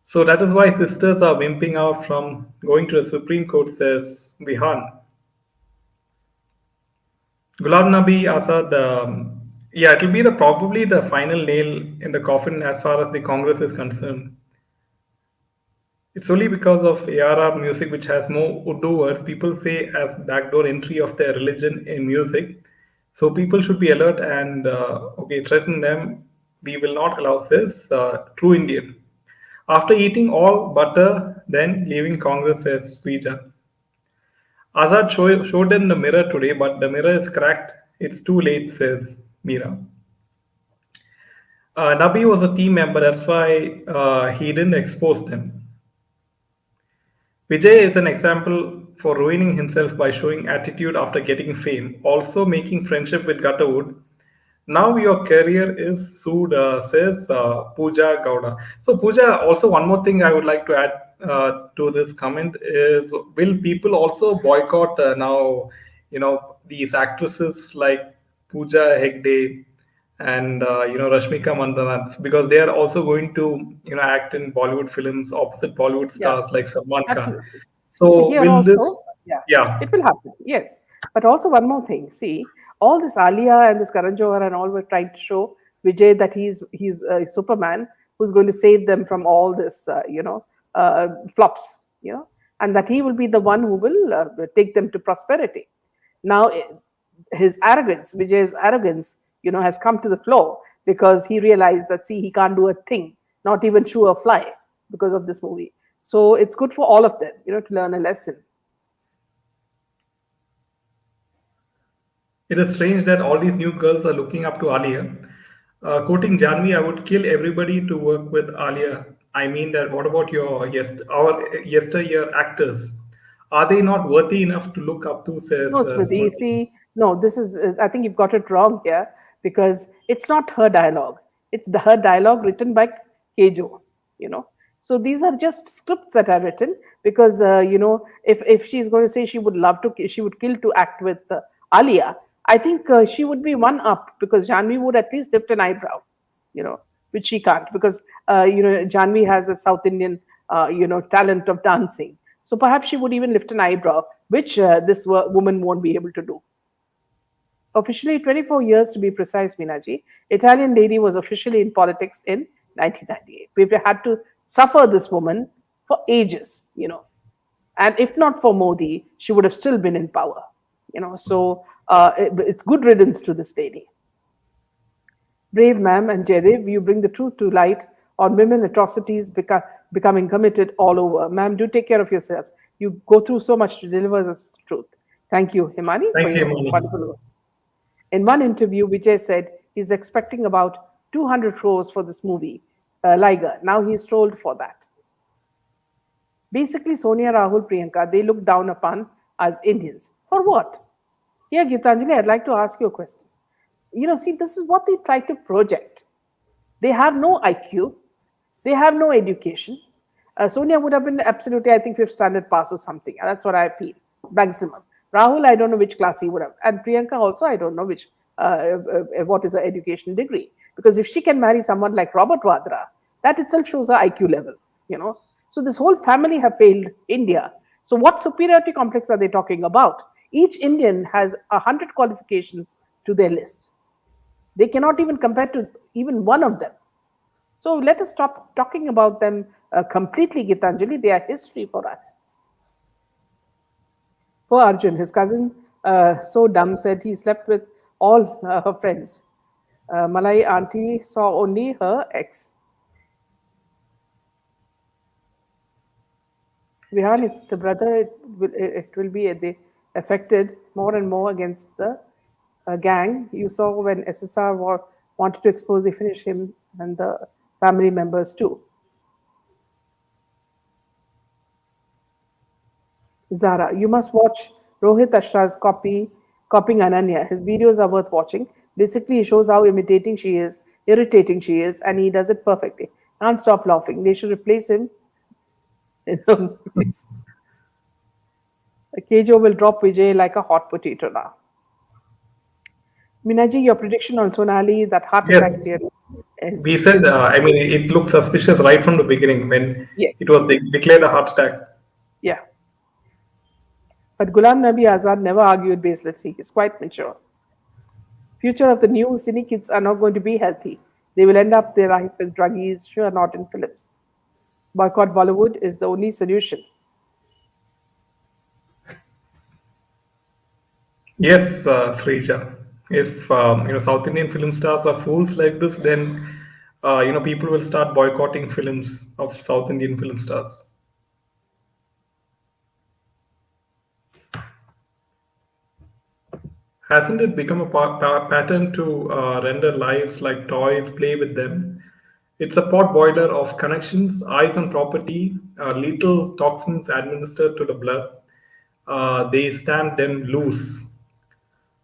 So that is why sisters are wimping out from going to the Supreme Court, says Bihan. Gulab Nabi Azad, yeah, it will be the probably the final nail in the coffin as far as the Congress is concerned. It's only because of ARR music, which has more Urdu words, people say as backdoor entry of their religion in music. So people should be alert and okay, threaten them. We will not allow this. True Indian. After eating all butter, then leaving Congress, says Srija. Azad showed them the mirror today, but the mirror is cracked. It's too late, says Meera. Nabi was a team member, that's why he didn't expose them. Vijay is an example for ruining himself by showing attitude after getting fame, also making friendship with Gutterwood. Now your career is sued, says Pooja Gowda. So Pooja, also one more thing I would like to add to this comment is, will people also boycott now, these actresses like Pooja Hegde and Rashmika Mandanat, because they are also going to act in Bollywood films opposite Bollywood yeah, stars like Salman Khan. absolutely. So Here will also, this? yeah, Yeah. it will happen. Yes, but also one more thing. See, all this Alia and this Karan Johar and all were trying to show Vijay that he's a Superman who's going to save them from all this, flops, and that he will be the one who will take them to prosperity. Now, his arrogance, Vijay's arrogance, has come to the floor because he realized that, see, he can't do a thing, not even chew a fly because of this movie. So it's good for all of them, to learn a lesson. It is strange that all these new girls are looking up to Alia. Quoting Janvi, I would kill everybody to work with Alia. I mean that. What about our yesteryear actors? Are they not worthy enough to look up to? No, Says Smriti, Smriti. see, no, I think you've got it wrong here because it's not her dialogue. It's her dialogue written by Kejo, you know. So these are just scripts that are written because, if she's going to say she would kill to act with Alia, I think she would be one up because Janvi would at least lift an eyebrow, which she can't because, Janvi has a South Indian, talent of dancing. So perhaps she would even lift an eyebrow, which this woman won't be able to do. Officially 24 years to be precise, Minaji, Italian lady was officially in politics in 1998. We've had to suffer this woman for ages, And if not for Modi, she would have still been in power, So it's good riddance to this lady. Brave ma'am and Jaidev, you bring the truth to light on women atrocities becoming committed all over. Ma'am, do take care of yourself. You go through so much to deliver us the truth. Thank you, Himani, for Thank you, your Mani. wonderful words. In one interview, Vijay said he's expecting about 200 crores for this movie, Liger. Now he's trolled for that. Basically, Sonia, Rahul, Priyanka, they look down upon as Indians. For what? Here, Gitanjali, I'd like to ask you a question. See, this is what they try to project. They have no IQ. They have no education. Sonia would have been absolutely, I think, fifth standard pass or something. That's what I feel, maximum. Rahul, I don't know which class he would have. And Priyanka also, I don't know what is her education degree. Because if she can marry someone like Robert Vadra, that itself shows her IQ level, So this whole family have failed India. So what superiority complex are they talking about? Each Indian has 100 qualifications to their list. They cannot even compare to even one of them. So let us stop talking about them completely, Gitanjali. They are history for us. Poor Arjun, his cousin, so dumb, said he slept with all her friends. Malai auntie saw only her ex. Vihan, it's the brother. It will be affected more and more against the gang. You saw when SSR wanted to expose, they finished him and the family members too. Zara, you must watch Rohit Ashra's copying Ananya. His videos are worth watching. Basically, he shows how irritating she is, and he does it perfectly. Can't stop laughing. They should replace him. Please. Kejo will drop Vijay like a hot potato now. Minaji, your prediction on Sonali, that heart attack Yes, theory we said. is I mean, it looked suspicious right from the beginning when it yes, was yes, declared a heart attack. yeah. But Ghulam Nabi Azad never argued baselessly. He's quite mature. Future of the new cine kids are not going to be healthy. They will end up their life with druggies, sure not in films. Boycott Bollywood is the only solution. Yes, Srija. If South Indian film stars are fools like this, then people will start boycotting films of South Indian film stars. Hasn't it become a pattern to render lives like toys, play with them? It's a pot boiler of connections, eyes on property, lethal toxins administered to the blood. They stand them loose.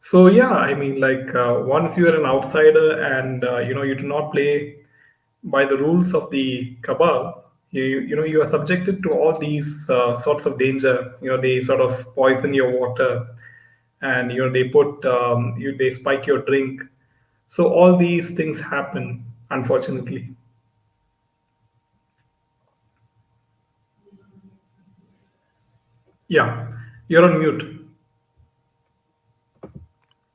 So yeah, I mean, like once you are an outsider and you do not play by the rules of the cabal, you are subjected to all these sorts of danger. They sort of poison your water, and they put they spike your drink. So all these things happen, unfortunately. Yeah, you're on mute.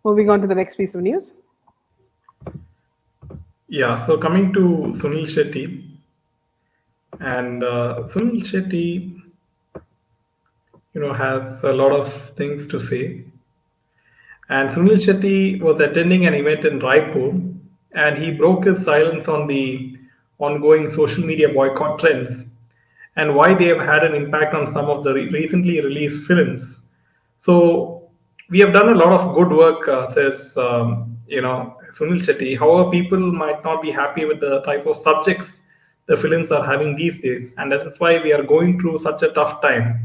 Moving on to the next piece of news. Yeah, so coming to Sunil Shetty, and Sunil Shetty, has a lot of things to say. And Sunil Shetty was attending an event in Raipur, and he broke his silence on the ongoing social media boycott trends and why they have had an impact on some of the recently released films. So we have done a lot of good work, says Sunil Shetty. However, people might not be happy with the type of subjects the films are having these days, and that is why we are going through such a tough time.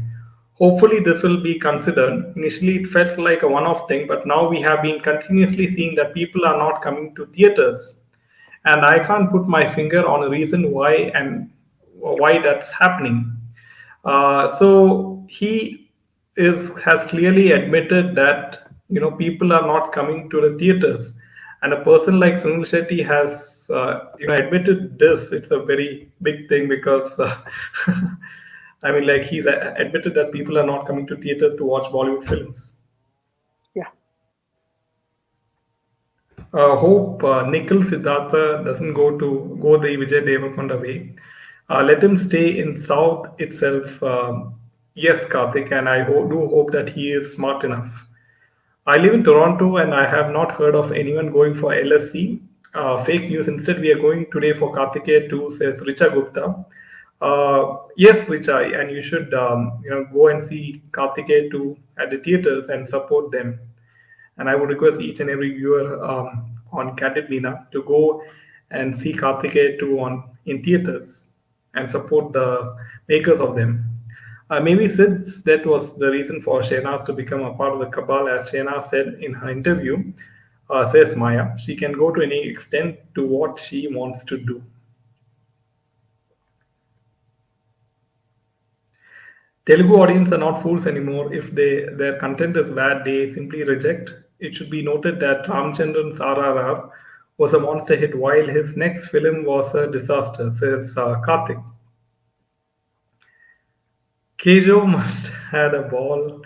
Hopefully, this will be considered. Initially, it felt like a one off thing, but now we have been continuously seeing that people are not coming to theaters. And I can't put my finger on a reason why and why that's happening. So he has clearly admitted that people are not coming to the theaters, and a person like Sunil Shetty has admitted this. It's a very big thing because I mean, like he's admitted that people are not coming to theaters to watch Bollywood films. Yeah. Hope Nikhil Siddhartha doesn't go the Vijay Deverakonda way. Let him stay in South itself. Yes, Karthik, and I do hope that he is smart enough. I live in Toronto and I have not heard of anyone going for LSC. Fake news. Instead, we are going today for Karthikeya 2, says Richa Gupta. Yes, Richa, and you should go and see Karthikeya 2 at the theaters and support them. And I would request each and every viewer on Candid Veena to go and see Karthikeya 2 in theaters and support the makers of them. Maybe since that was the reason for Shehnaz to become a part of the cabal, as Shehnaz said in her interview, says Maya, she can go to any extent to what she wants to do. Telugu audience are not fools anymore. If their content is bad, they simply reject. It should be noted that Ramchandran's RRR was a monster hit while his next film was a disaster, says Karthik. Kejo must had a ball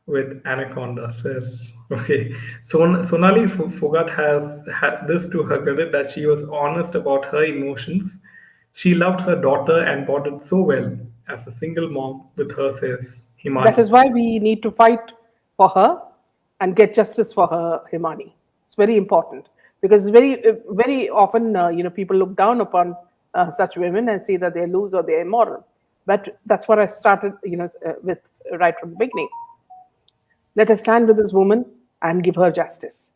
with Anaconda, says. Okay. Sonali Phogat has had this to her credit that she was honest about her emotions. She loved her daughter and bonded so well as a single mom with her, says That Himani. is why we need to fight for her and get justice for her, Himani. It's very important because very often, people look down upon such women and say that they're loose or they're immoral. But that's what I started, with right from the beginning. Let us stand with this woman and give her justice.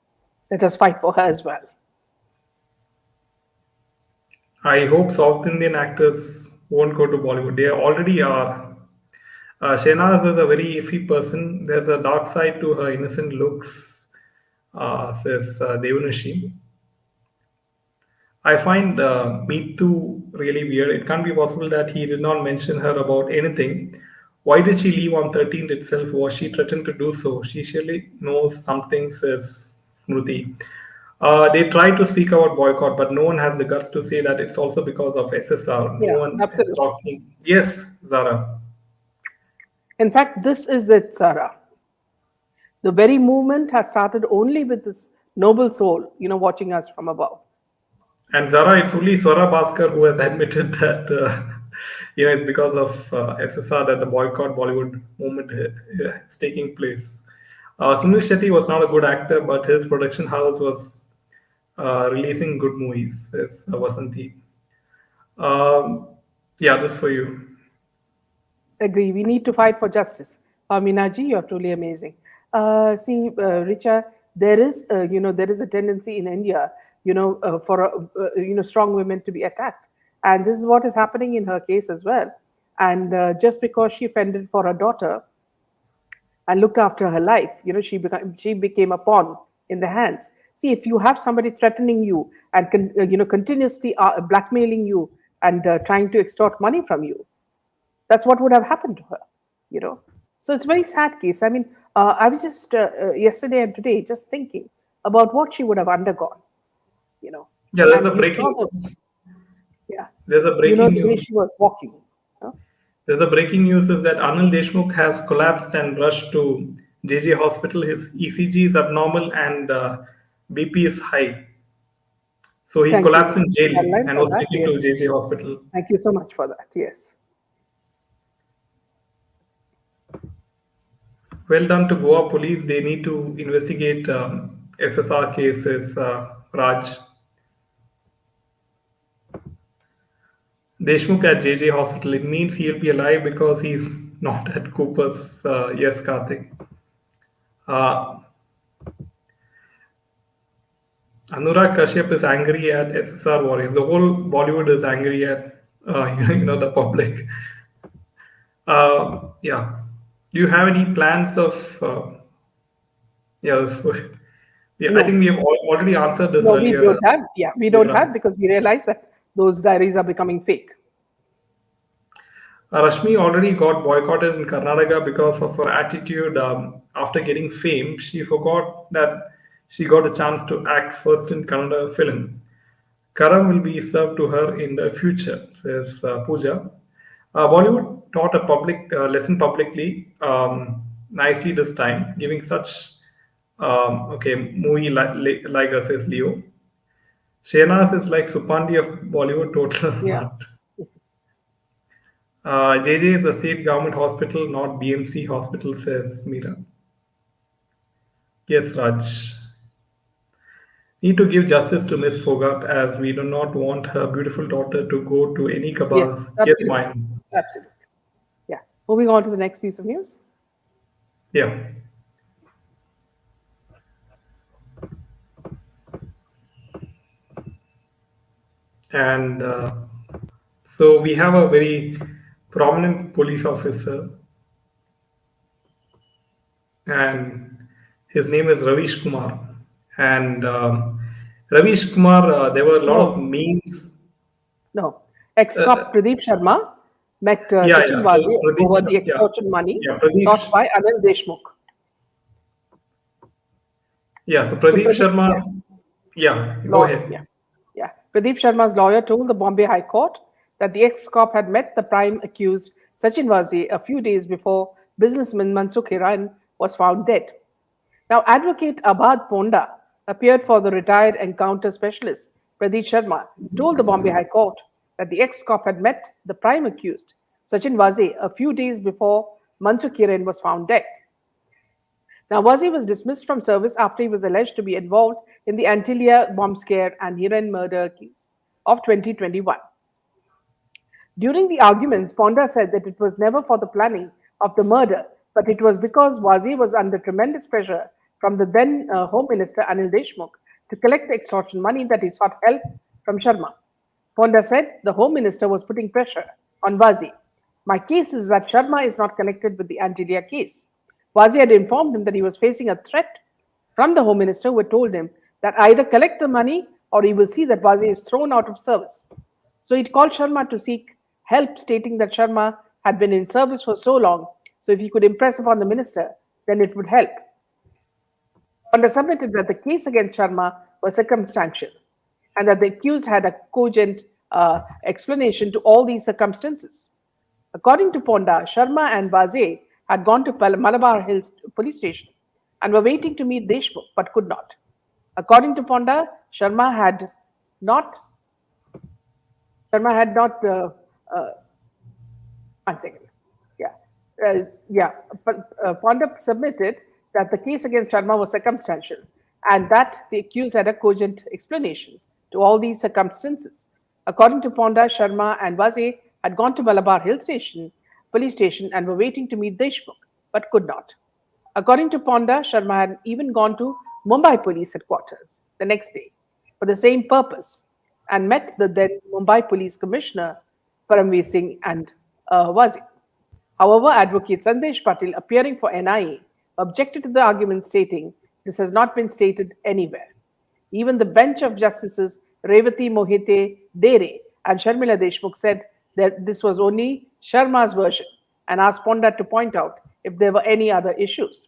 Let us fight for her as well. I hope South Indian actors won't go to Bollywood. They already are. Shehnaz is a very iffy person. There's a dark side to her innocent looks, says Devanushi. I find Me Too really weird. It can't be possible that he did not mention her about anything. Why did she leave on 13th itself? Was she threatened to do so? She surely knows something, says Smriti. They try to speak about boycott, but no one has the guts to say that it's also because of SSR. No Yeah, one is absolutely. talking. Yes, Zara. In fact, this is it, Sarah. The very movement has started only with this noble soul, watching us from above. And Zara, it's only Swara Bhaskar who has admitted that it's because of SSR that the boycott Bollywood movement is taking place. Sunil Shetty was not a good actor, but his production house was releasing good movies, says Vasanti. Um, yeah, this for you. Agree. We need to fight for justice. Minaji, you're truly amazing. See, Richa, there is a tendency in India, for strong women to be attacked, and this is what is happening in her case as well. And just because she fended for her daughter and looked after her life, she became a pawn in the hands. See, if you have somebody threatening you and continuously blackmailing you and trying to extort money from you, that's what would have happened to her, you know. So it's a very sad case. I mean, I was just yesterday and today just thinking about what she would have undergone, you know. Yeah, there's a And you saw breaking. the, yeah, There's a breaking the way news. she was walking. There's a breaking news is that Anil Deshmukh has collapsed and rushed to JJ Hospital. His ECG is abnormal and BP is high. So he Thank you, collapsed in jail Caroline, and for was that. taken to Yes, JJ Hospital. thank you so much for that. Yes, Well done to Goa police. They need to investigate SSR cases, Raj. Deshmukh at JJ Hospital. It means he'll be alive because he's not at Cooper's. Yes, Karthik. Uh, Anurag Kashyap is angry at SSR Warriors. The whole Bollywood is angry at the public. Yeah. Do you have any plans of? Yeah. So, yeah. I think no, we have already answered this no, we earlier. don't have. Yeah, we don't Pooja. have because we realize that those diaries are becoming fake. Rashmi already got boycotted in Karnataka because of her attitude after getting fame. She forgot that she got a chance to act first in Kannada film. Karam will be served to her in the future, says Pooja. Bollywood taught a public lesson publicly, nicely this time, giving such movie Liger, says Leo. Shehnaz is like Supandi of Bollywood, total Yeah. not. JJ is a state government hospital, not BMC hospital, says Meera. Yes, Raj. Need to give justice to Miss Fogat as we do not want her beautiful daughter to go to any Yes, cabals. Yes, absolutely. fine. Absolutely. Yeah. Moving on to the next piece of news. Yeah. And so we have a very prominent police officer, and his name is Ravish Kumar. And Ravish Kumar, there were a lot of No, memes. no. Ex-cop Pradeep Sharma met Yeah, Sachin yeah. So Waze Pradeep, over the yeah, extortion money yeah, Pradeep, sought by Anil Deshmukh. yeah. So So Pradeep Pradeep, Sharma, yeah, yeah. Go law, ahead. yeah, yeah. Pradeep Sharma's lawyer told the Bombay High Court that the ex-cop had met the prime accused Sachin Waze a few days before businessman Mansukh Hiran was found dead. Now, advocate Abad Ponda appeared for the retired encounter specialist Pradeep Sharma, told the Bombay High Court that the ex-cop had met the prime accused, Sachin Waze, a few days before Mansukh Hiran was found dead. Now, Wazi was dismissed from service after he was alleged to be involved in the Antilia bomb scare and Hiran murder case of 2021. During the arguments, Fonda said that it was never for the planning of the murder, but it was because Wazi was under tremendous pressure from the then Home Minister Anil Deshmukh to collect the extortion money that he sought help from Sharma. Fonda said the Home Minister was putting pressure on Wazi. My case is that Sharma is not connected with the Antilia case. Wazi had informed him that he was facing a threat from the Home Minister, who had told him that either collect the money or he will see that Wazi is thrown out of service. So he called Sharma to seek help, stating that Sharma had been in service for so long, so if he could impress upon the minister, then it would help. Ponda submitted that the case against Sharma was circumstantial and that the accused had a cogent explanation to all these circumstances. According to Ponda, Sharma and Waze had gone to Malabar Hills police station and were waiting to meet Deshmukh but could not. According to Ponda, Sharma had not. One second. Yeah. Ponda submitted that the case against Sharma was circumstantial and that the accused had a cogent explanation to all these circumstances. According to Ponda, Sharma and Waze had gone to Malabar Hill police station and were waiting to meet Deshmukh but could not. According to Ponda, Sharma had even gone to Mumbai police headquarters the next day for the same purpose and met the then Mumbai police commissioner Paramveer Singh and Waze. However, Advocate Sandesh Patil, appearing for NIA, objected to the argument, stating this has not been stated anywhere. Even the bench of justices Revati Mohite Dere and Sharmila Deshmukh said that this was only Sharma's version and asked Ponda to point out if there were any other issues.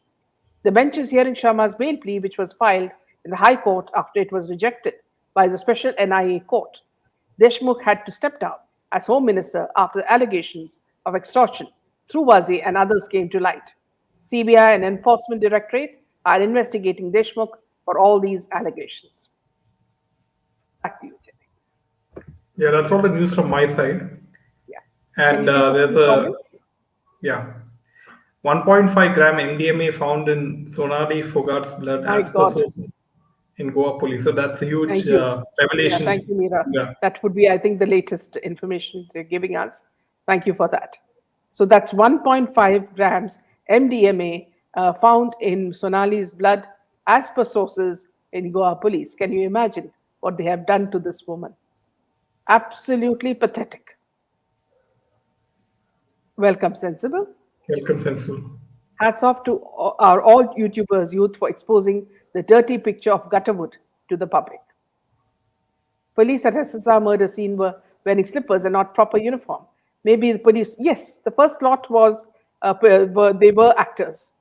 The bench is hearing Sharma's bail plea, which was filed in the High Court after it was rejected by the special NIA court. Deshmukh had to step down as Home Minister after the allegations of extortion through Wazi and others came to light. CBI and Enforcement Directorate are investigating Deshmukh for all these allegations. Back to you, Jay. Yeah, that's all the news from my side. Yeah. And there's a, yeah, 1.5 gram MDMA found in Sonali Phogat's blood My as per God. sources in Goa police. So that's a huge Thank you. revelation. Yeah, thank you, Meera. Yeah. That would be, I think, the latest information they're giving us. Thank you for that. So that's 1.5 grams MDMA found in Sonali's blood as per sources in Goa police. Can you imagine what they have done to this woman? Absolutely pathetic. Welcome, Sensible. Welcome, Sensible. Hats off to our all YouTubers youth for exposing the dirty picture of Gutterwood to the public. Police at SSR murder scene were wearing slippers and not proper uniform. Maybe the police, yes, the first lot was, they were actors.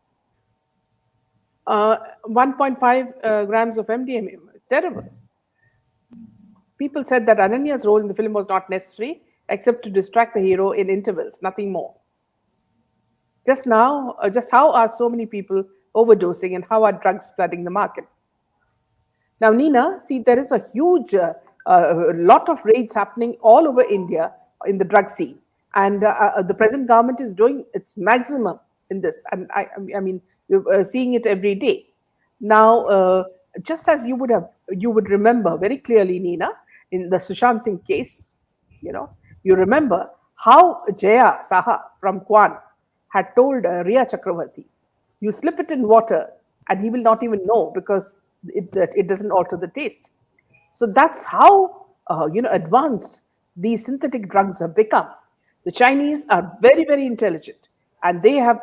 1.5 grams of MDMA, terrible. People said that Ananya's role in the film was not necessary except to distract the hero in intervals, nothing more. Just now, just how are so many people overdosing and how are drugs flooding the market? Now, Nina, see, there is a huge lot of raids happening all over India in the drug scene. And the present government is doing its maximum in this. And I mean, you're seeing it every day. Now, just as you would remember very clearly, Nina, in the Sushant Singh case, you remember how Jaya Saha from Kwan had told Riya Chakravarti, you slip it in water and he will not even know because it doesn't alter the taste. So that's how advanced these synthetic drugs have become. The Chinese are very, very intelligent, and they have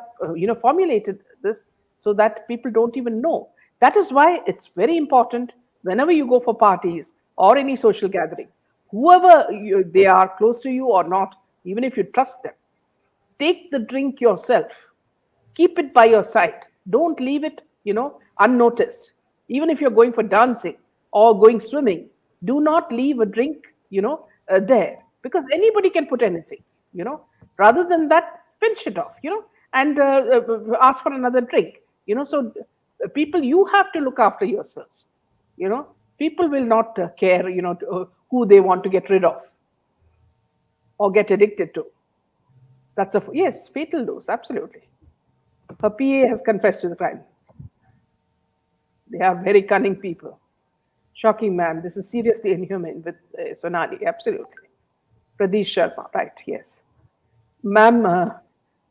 formulated this so that people don't even know. That is why it's very important whenever you go for parties or any social gathering, whoever they are, close to you or not, even if you trust them, take the drink yourself. Keep it by your side. Don't leave it, unnoticed. Even if you're going for dancing or going swimming, do not leave a drink, there, because anybody can put anything, Rather than that, finish it off, and ask for another drink, So people, you have to look after yourselves, People will not care, who they want to get rid of or get addicted to. That's yes, fatal dose, absolutely. Her PA has confessed to the crime. They are very cunning people. Shocking, ma'am. This is seriously inhumane with Sonali, absolutely. Pradesh Sharma, right, yes. Ma'am,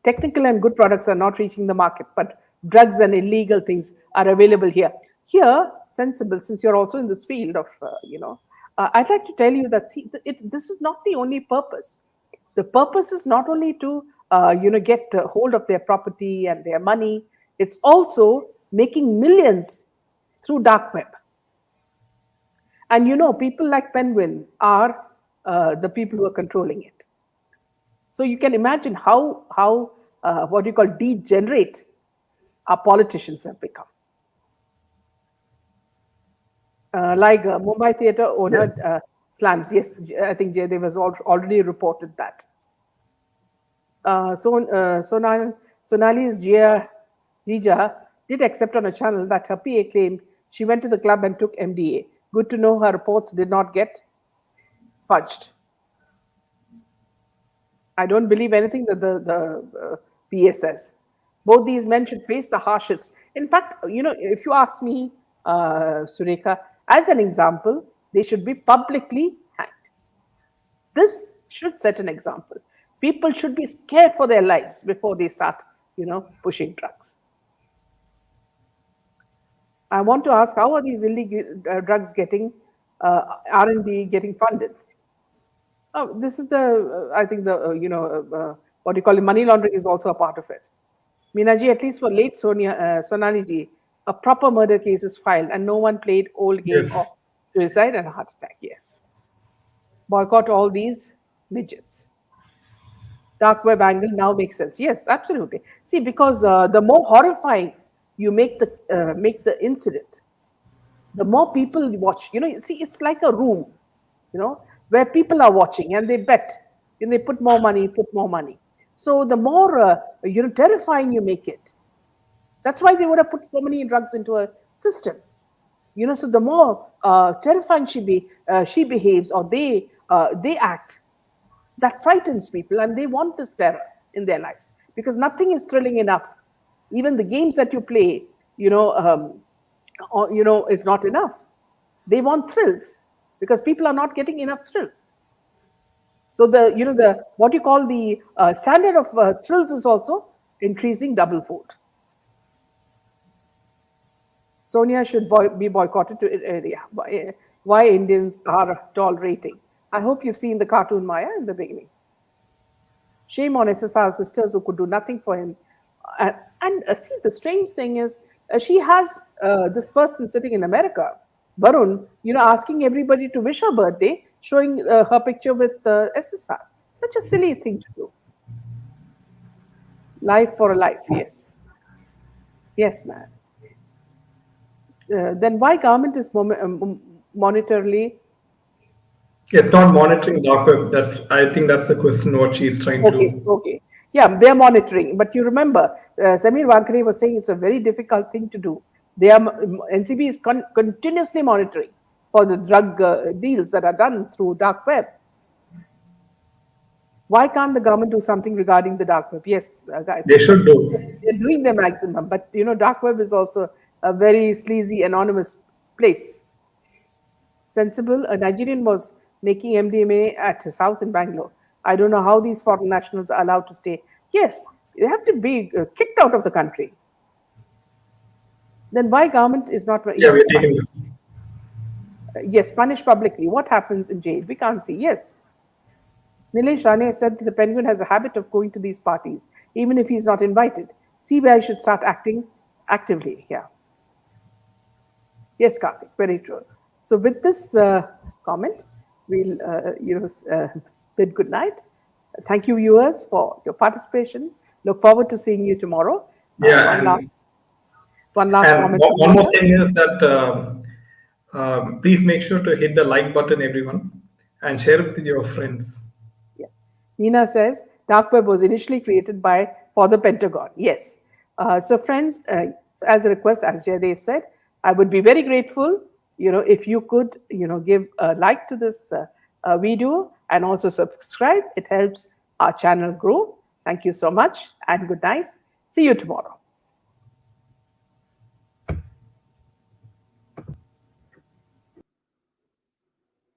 technical and good products are not reaching the market, but drugs and illegal things are available here. Here, Sensible, since you're also in this field of, I'd like to tell you that, see, this is not the only purpose. The purpose is not only to get hold of their property and their money. It's also making millions through dark web. And people like Penguin are the people who are controlling it. So you can imagine how what you call degenerate our politicians have become. Liger, Mumbai theatre owner Yes. slams. Yes, I think Jaydev has already reported that. Sonali's Jija did accept on a channel that her PA claimed she went to the club and took MDA. Good to know her reports did not get fudged. I don't believe anything that the PA says. Both these men should face the harshest. In fact, if you ask me, Surekha, as an example, they should be publicly hanged. This should set an example. People should be scared for their lives before they start, pushing drugs. I want to ask, how are these illegal drugs getting R&D getting funded? Oh, this is I think what you call it, money laundering is also a part of it. Minaji, at least for late Sonali ji, a proper murder case is filed and no one played old game of Yes. suicide and heart attack. Yes. Boycott all these midgets. Dark web angle now makes sense. Yes, absolutely. See, because the more horrifying you make the incident, the more people watch. You see, it's like a room, where people are watching and they bet and they put more money. So the more terrifying you make it, that's why they would have put so many drugs into a system. So the more terrifying she behaves or they act, that frightens people and they want this terror in their lives because nothing is thrilling enough. Even the games that you play, is not enough. They want thrills because people are not getting enough thrills. So the what you call the standard of thrills is also increasing double fold. Sonia should be boycotted to area. Why Indians are tolerating. I hope you've seen the cartoon Maya in the beginning. Shame on SSR sisters who could do nothing for him. See, the strange thing is, she has this person sitting in America, Varun, asking everybody to wish her birthday, showing her picture with SSR. Such a silly thing to do. Life for a life, yes. Yes, man. Then why government is monetarily It's not monitoring dark web. I think that's the question what she's trying to. okay. Yeah, they're monitoring. But you remember, Samir Wankare was saying it's a very difficult thing to do. NCB is continuously monitoring for the drug deals that are done through dark web. Why can't the government do something regarding the dark web? Yes, They should do. they're doing their maximum. But, dark web is also a very sleazy, anonymous place. Sensible, a Nigerian was making MDMA at his house in Bangalore. I don't know how these foreign nationals are allowed to stay. Yes, they have to be kicked out of the country. Then why government is not... Yeah, we're taking this. Yes, punish publicly. What happens in jail? We can't see. Yes. Nilesh Rane said the Penguin has a habit of going to these parties, even if he's not invited. CBI should start acting actively here. Yes, Karthik, very true. So with this comment, we'll bid good night. Thank you, viewers, for your participation. Look forward to seeing you tomorrow. Yeah. One last comment. One more thing is that please make sure to hit the like button, everyone, and share it with your friends. Yeah. Nina says dark web was initially created for the Pentagon. Yes. So friends, as a request, as Jaydev said, I would be very grateful, if you could, give a like to this video and also subscribe. It helps our channel grow. Thank you so much and good night. See you tomorrow.